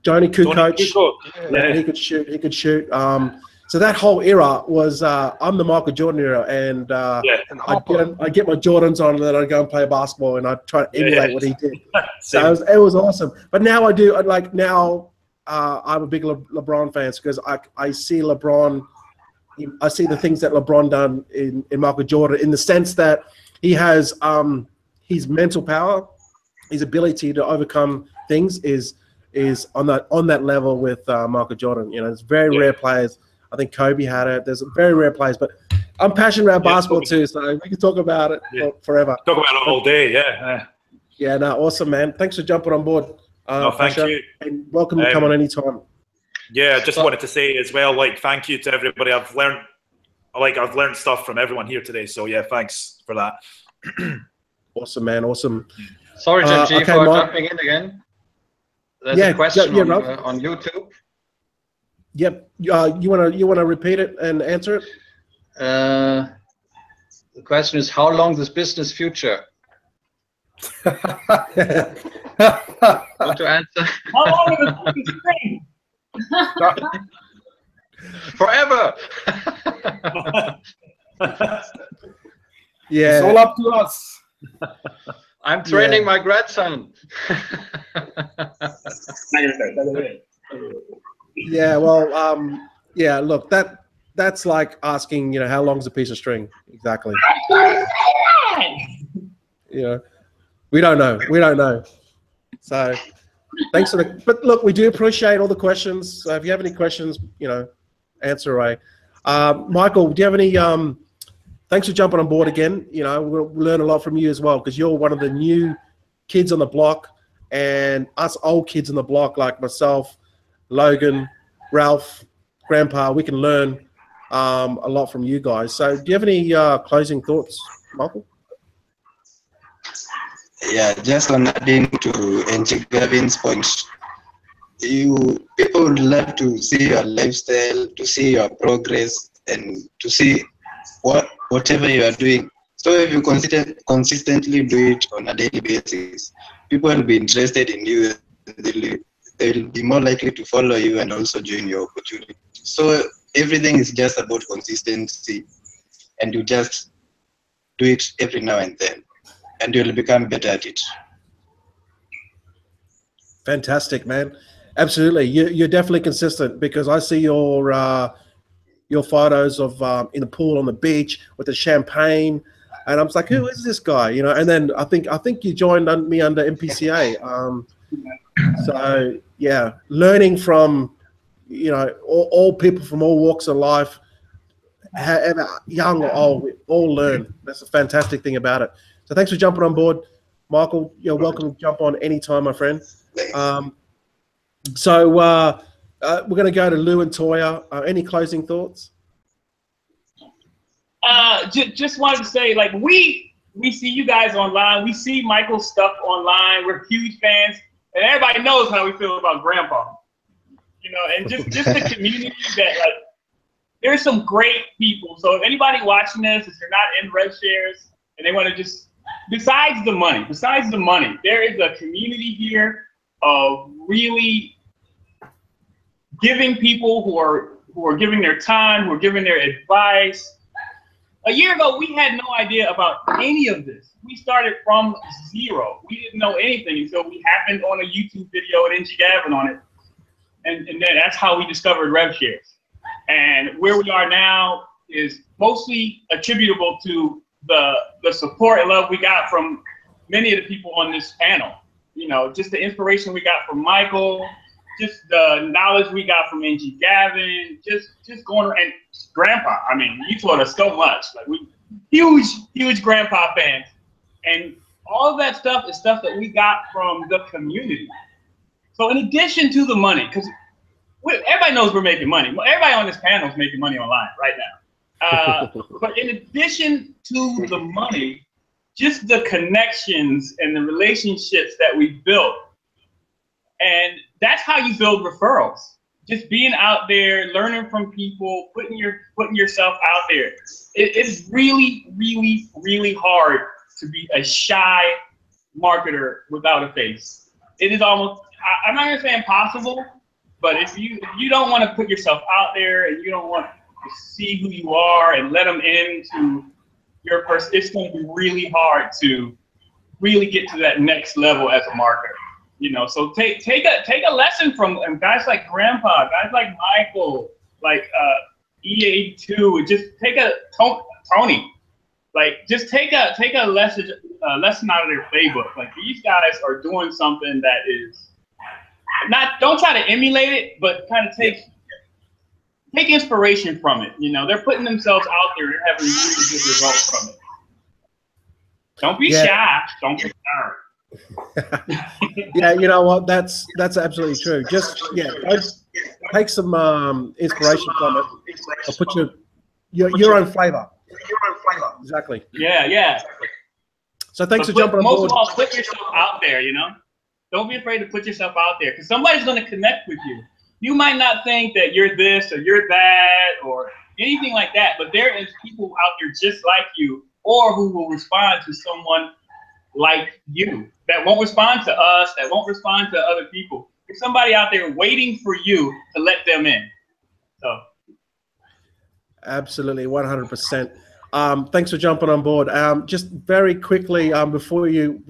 Tony Kukoc. Yeah, he could shoot. So that whole era was, I'm the Michael Jordan era, and I'd get my Jordans on, and then I'd go and play basketball, and I'd try to emulate what he did. So it was awesome. But now I'm a big LeBron fan, because I see LeBron, I see the things that LeBron done in Michael Jordan, in the sense that he has his mental power, his ability to overcome things is on that level with Michael Jordan. It's very rare players. I think Kobe had it. There's very rare players, but I'm passionate about basketball too, so we can talk about it forever. Talk about it all day, yeah. Yeah, no, awesome, man. Thanks for jumping on board. No, thank Bursha, you. and welcome to come on anytime. Yeah, just wanted to say as well, like, thank you to everybody. I've learned stuff from everyone here today. So yeah, thanks for that. Awesome, man. Awesome. Sorry, Jim G, okay, for Mark. jumping in again. There's a question on YouTube. Yep. You wanna repeat it and answer it? The question is, how long this business future? Want to answer? How long is the thing? Forever. Yeah. It's all up to us. I'm training my grandson. Yeah, well, yeah, look, that's like asking, you know, how long's a piece of string? Exactly. You know, we don't know. So thanks for the, but look, we do appreciate all the questions. So if you have any questions, you know, answer away. Michael, do you have any, thanks for jumping on board again. You know, we'll learn a lot from you as well, because you're one of the new kids on the block, and us old kids on the block like myself, Logan, Ralph, Grandpa, we can learn a lot from you guys. So do you have any closing thoughts, Michael? Yeah, just on adding to NG Gavin's point, people would love to see your lifestyle, to see your progress, and to see whatever you are doing. So if you consistently do it on a daily basis, people will be interested in you. They'll be more likely to follow you and also join your opportunity. So everything is just about consistency, and you just do it every now and then, and you'll become better at it. Fantastic, man. Absolutely. You're definitely consistent, because I see your photos of in the pool on the beach with the champagne, and I'm like, who is this guy? You know, and then I think you joined me under MPCA. So yeah, learning from, you know, all people from all walks of life, however young or old, we all learn. That's a fantastic thing about it. So thanks for jumping on board, Michael. You're welcome to jump on anytime, my friend. So we're going to go to Lou and Toya. Any closing thoughts? Just wanted to say, like, we see you guys online. We see Michael's stuff online. We're huge fans, and everybody knows how we feel about Grandpa. You know, and just the community that, like, there's some great people. So if anybody watching this, if you're not in Revshares and they want to just, besides the money, there is a community here of really giving people who are giving their time, who are giving their advice. A year ago, we had no idea about any of this. We started from zero. We didn't know anything until we happened on a YouTube video with NG Gavin on it. And then that's how we discovered Revshares. And where we are now is mostly attributable to the support and love we got from many of the people on this panel. You know, just the inspiration we got from Michael, just the knowledge we got from NG Gavin, just going around, and Grandpa. I mean, you taught us so much. Like, we huge Grandpa fans. And all of that stuff is stuff that we got from the community. So in addition to the money, because everybody knows we're making money. Everybody on this panel is making money online right now. But in addition to the money, just the connections and the relationships that we built. And that's how you build referrals. Just being out there, learning from people, putting yourself out there. It's really, really, really hard to be a shy marketer without a face. It is almost, I'm not gonna say impossible, but if you don't want to put yourself out there and you don't want to see who you are and let them into your person, it's going to be really hard to really get to that next level as a marketer. You know, so take a lesson from guys like Grandpa, guys like Michael, like EA2. Just take a Tony, like just take a lesson out of their playbook. Like, these guys are doing something that is not, don't try to emulate it, but kind of take inspiration from it. You know, they're putting themselves out there. They're having really good results from it. Don't be shy. Don't be shy. Yeah, you know what? That's absolutely true. Just take some inspiration from it. Or put your own flavor. Exactly. Yeah. So thanks but for jumping on most board. of all, put yourself out there. You know, don't be afraid to put yourself out there because somebody's going to connect with you. You might not think that you're this or you're that or anything like that, but there is people out there just like you, or who will respond to someone like you that won't respond to us, that won't respond to other people. There's somebody out there waiting for you to let them in. So. Absolutely, 100%. Thanks for jumping on board. Just very quickly, before you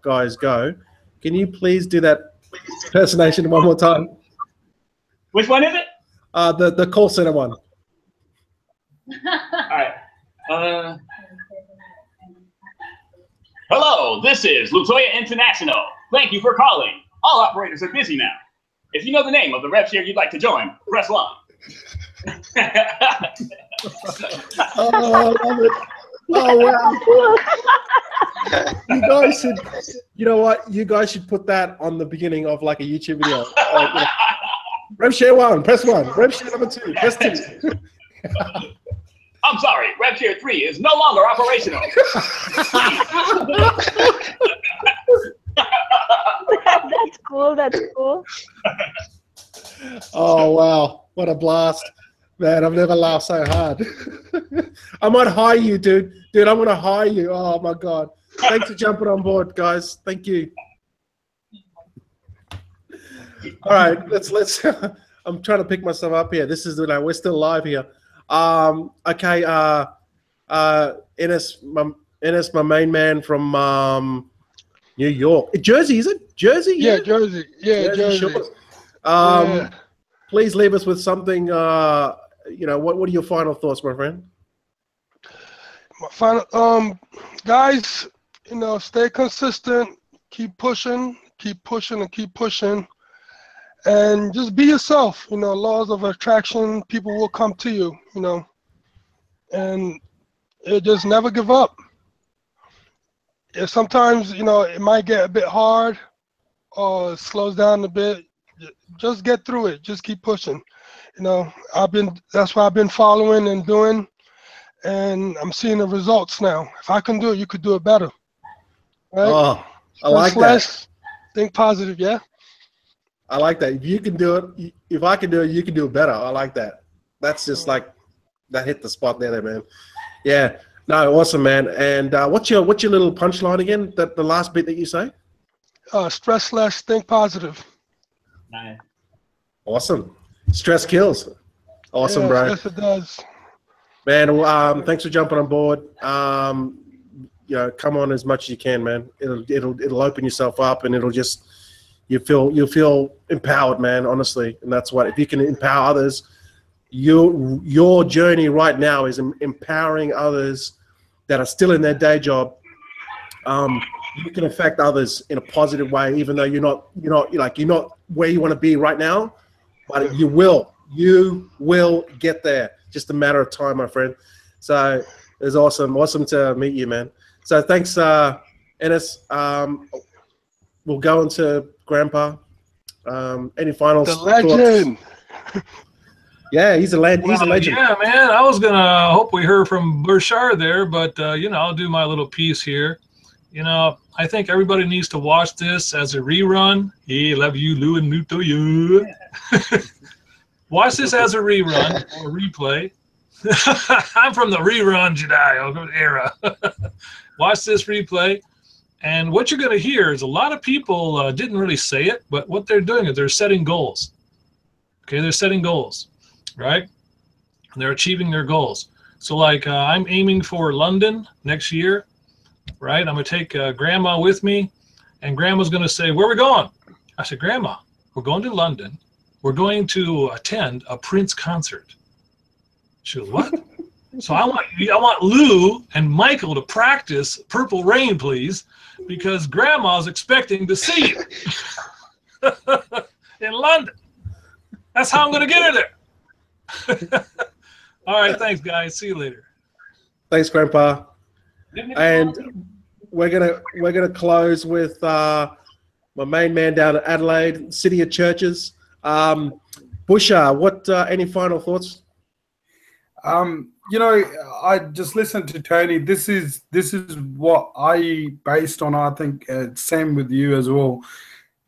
guys go, can you please do that impersonation one more time? Which one is it? The call center one. All right. Hello, this is Lutoya International. Thank you for calling. All operators are busy now. If you know the name of the rev share you'd like to join, press 1. Oh, I love it. Oh, wow. You guys should, you know what? You guys should put that on the beginning of like a YouTube video. Rev share 1, press 1. Rev share number 2, press 2. I'm sorry, Rev Share 3 is no longer operational. That's cool. That's cool. Oh, wow. What a blast. Man, I've never laughed so hard. I might hire you, dude. Dude, I'm going to hire you. Oh, my God. Thanks for jumping on board, guys. Thank you. All right, let's. I'm trying to pick myself up here. This is we're still live here. Okay. Enes, my main man from New York, Jersey. Is it Jersey? Yeah, Jersey. Yeah, Jersey. Sure. Please leave us with something. You know, what are your final thoughts, my friend? My final, guys, you know, stay consistent, keep pushing, and keep pushing. And just be yourself, you know, laws of attraction, people will come to you, you know, and just never give up. Yeah, sometimes, you know, it might get a bit hard or it slows down a bit. Just get through it. Just keep pushing. You know, that's what I've been following and doing, and I'm seeing the results now. If I can do it, you could do it better. Right? Oh, I like that. Think positive, yeah? I like that. If you can do it, if I can do it, you can do it better. I like that. That's just like, that hit the spot there, man. Yeah. No, awesome, man. And what's your little punchline again? The last bit that you say? Stress less, think positive. Nice. Awesome. Stress kills. Awesome, yeah, bro. Yes, it does. Man, thanks for jumping on board. You know, come on as much as you can, man. It'll open yourself up, and it'll just you'll feel empowered, man. Honestly, and that's what, if you can empower others, your journey right now is empowering others that are still in their day job. You can affect others in a positive way, even though you're not where you want to be right now, but you will get there. Just a matter of time, my friend. So it was awesome to meet you, man. So thanks, Enes. We'll go into Grandpa. Any final thoughts? Legend. Yeah, he's a legend. Yeah, man. I was gonna hope we heard from Bursha there, but you know, I'll do my little piece here. You know, I think everybody needs to watch this as a rerun. Hey, love you, Lou and Nuto you. Watch this as a rerun or replay. I'm from the rerun Jedi era. Watch this replay, and what you're going to hear is a lot of people didn't really say it, but what they're doing is they're setting goals. Okay, they're setting goals, right? And they're achieving their goals. So like I'm aiming for London next year, right? I'm going to take Grandma with me, and Grandma's going to say, where are we going? I said, Grandma, we're going to London. We're going to attend a Prince concert. She goes, what? So I want Lou and Michael to practice Purple Rain, please, because Grandma's expecting to see you in London. That's how I'm going to get her there. All right, thanks, guys. See you later. Thanks, Grandpa. And we're gonna close with my main man down at Adelaide, City of Churches. Bursha, what any final thoughts? You know, I just listened to Tony. This is what I based on. I think same with you as well.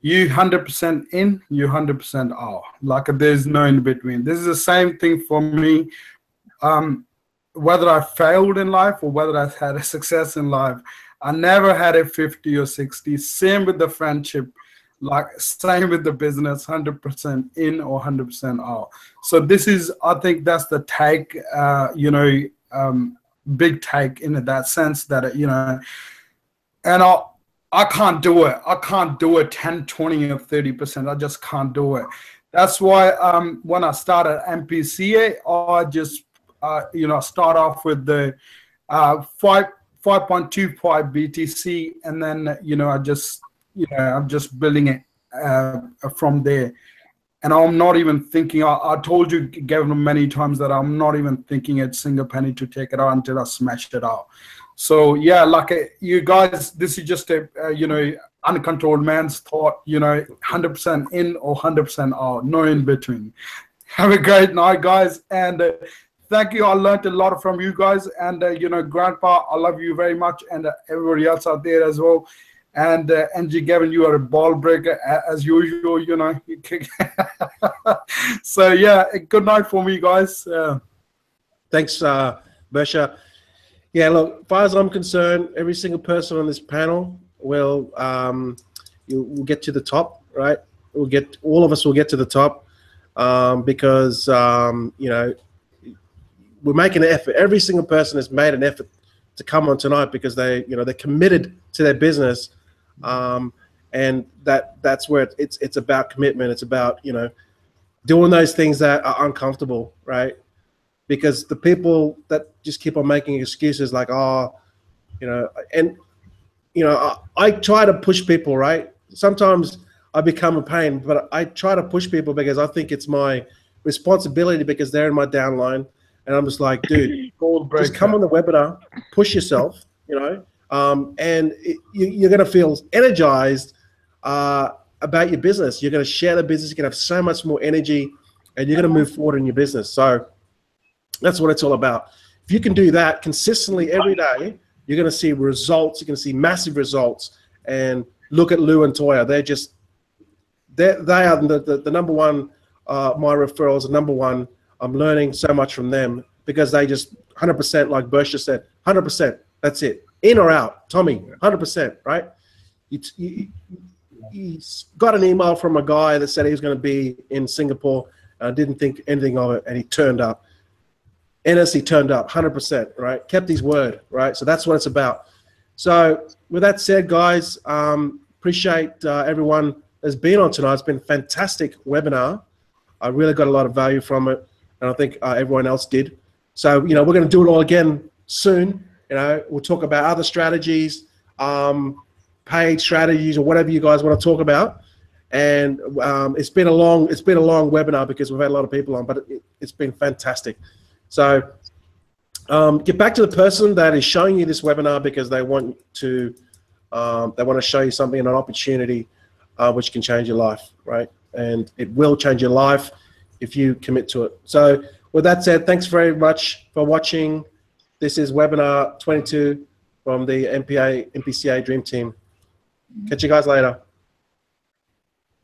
You 100% in, you 100% out. Like there's no in between. This is the same thing for me. Whether I failed in life or whether I had a success in life, I never had a 50 or 60. Same with the friendship, like same with the business, 100% in or 100% out. So this is, I think that's the take, you know, big take in that sense that, you know, and I can't do it. I can't do it 10, 20 or 30%. I just can't do it. That's why when I started MPCA, I just, you know, start off with the 5.25 BTC, and then, you know, I just, you know, I'm just building it from there. And I'm not even thinking, I told you, Gavin, many times that I'm not even thinking a single penny to take it out until I smashed it out. So yeah, like you guys, this is just a, you know, uncontrolled man's thought, you know, 100% in or 100% out, no in between. Have a great night, guys. And thank you. I learned a lot from you guys. And, you know, Grandpa, I love you very much. And everybody else out there as well. And NG Gavin, you are a ball breaker as usual, you know. So, yeah, good night for me, guys. Thanks, Bursha. Yeah, look, as far as I'm concerned, every single person on this panel will we'll get to the top, right? All of us will get to the top because, you know, we're making an effort. Every single person has made an effort to come on tonight because they, you know, they're committed to their business, and that's where it's about commitment. It's about, you know, doing those things that are uncomfortable, right? Because the people that just keep on making excuses like, oh, you know, and you know, I try to push people, right? Sometimes I become a pain, but I try to push people because I think it's my responsibility because they're in my downline. And I'm just like, dude, just come on the webinar, push yourself, you know, and you're going to feel energized about your business. You're going to share the business. You're going to have so much more energy, and you're going to move forward in your business. So that's what it's all about. If you can do that consistently every day, you're going to see results. You're going to see massive results. And look at Lou and Toya. They are the number one. My referrals are number one. I'm learning so much from them because they just 100%, like Bursha said, 100%. That's it. In or out. Tommy, 100%, right? He's got an email from a guy that said he was going to be in Singapore. Didn't think anything of it, and he turned up. Ennis, he turned up 100%, right? Kept his word, right? So that's what it's about. So with that said, guys, appreciate everyone that's been on tonight. It's been a fantastic webinar. I really got a lot of value from it, and I think everyone else did. So, you know, we're going to do it all again soon. You know, we'll talk about other strategies, paid strategies, or whatever you guys want to talk about. And it's been a long webinar because we've had a lot of people on, but it's been fantastic. So get back to the person that is showing you this webinar because they want to show you something and an opportunity which can change your life, right? And it will change your life if you commit to it. So with that said, thanks very much for watching. This is webinar 22 from the MPCA Dream Team. Catch you guys later.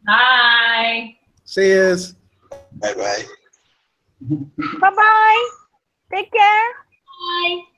Bye. See yous. Bye-bye. Bye-bye. Take care. Bye.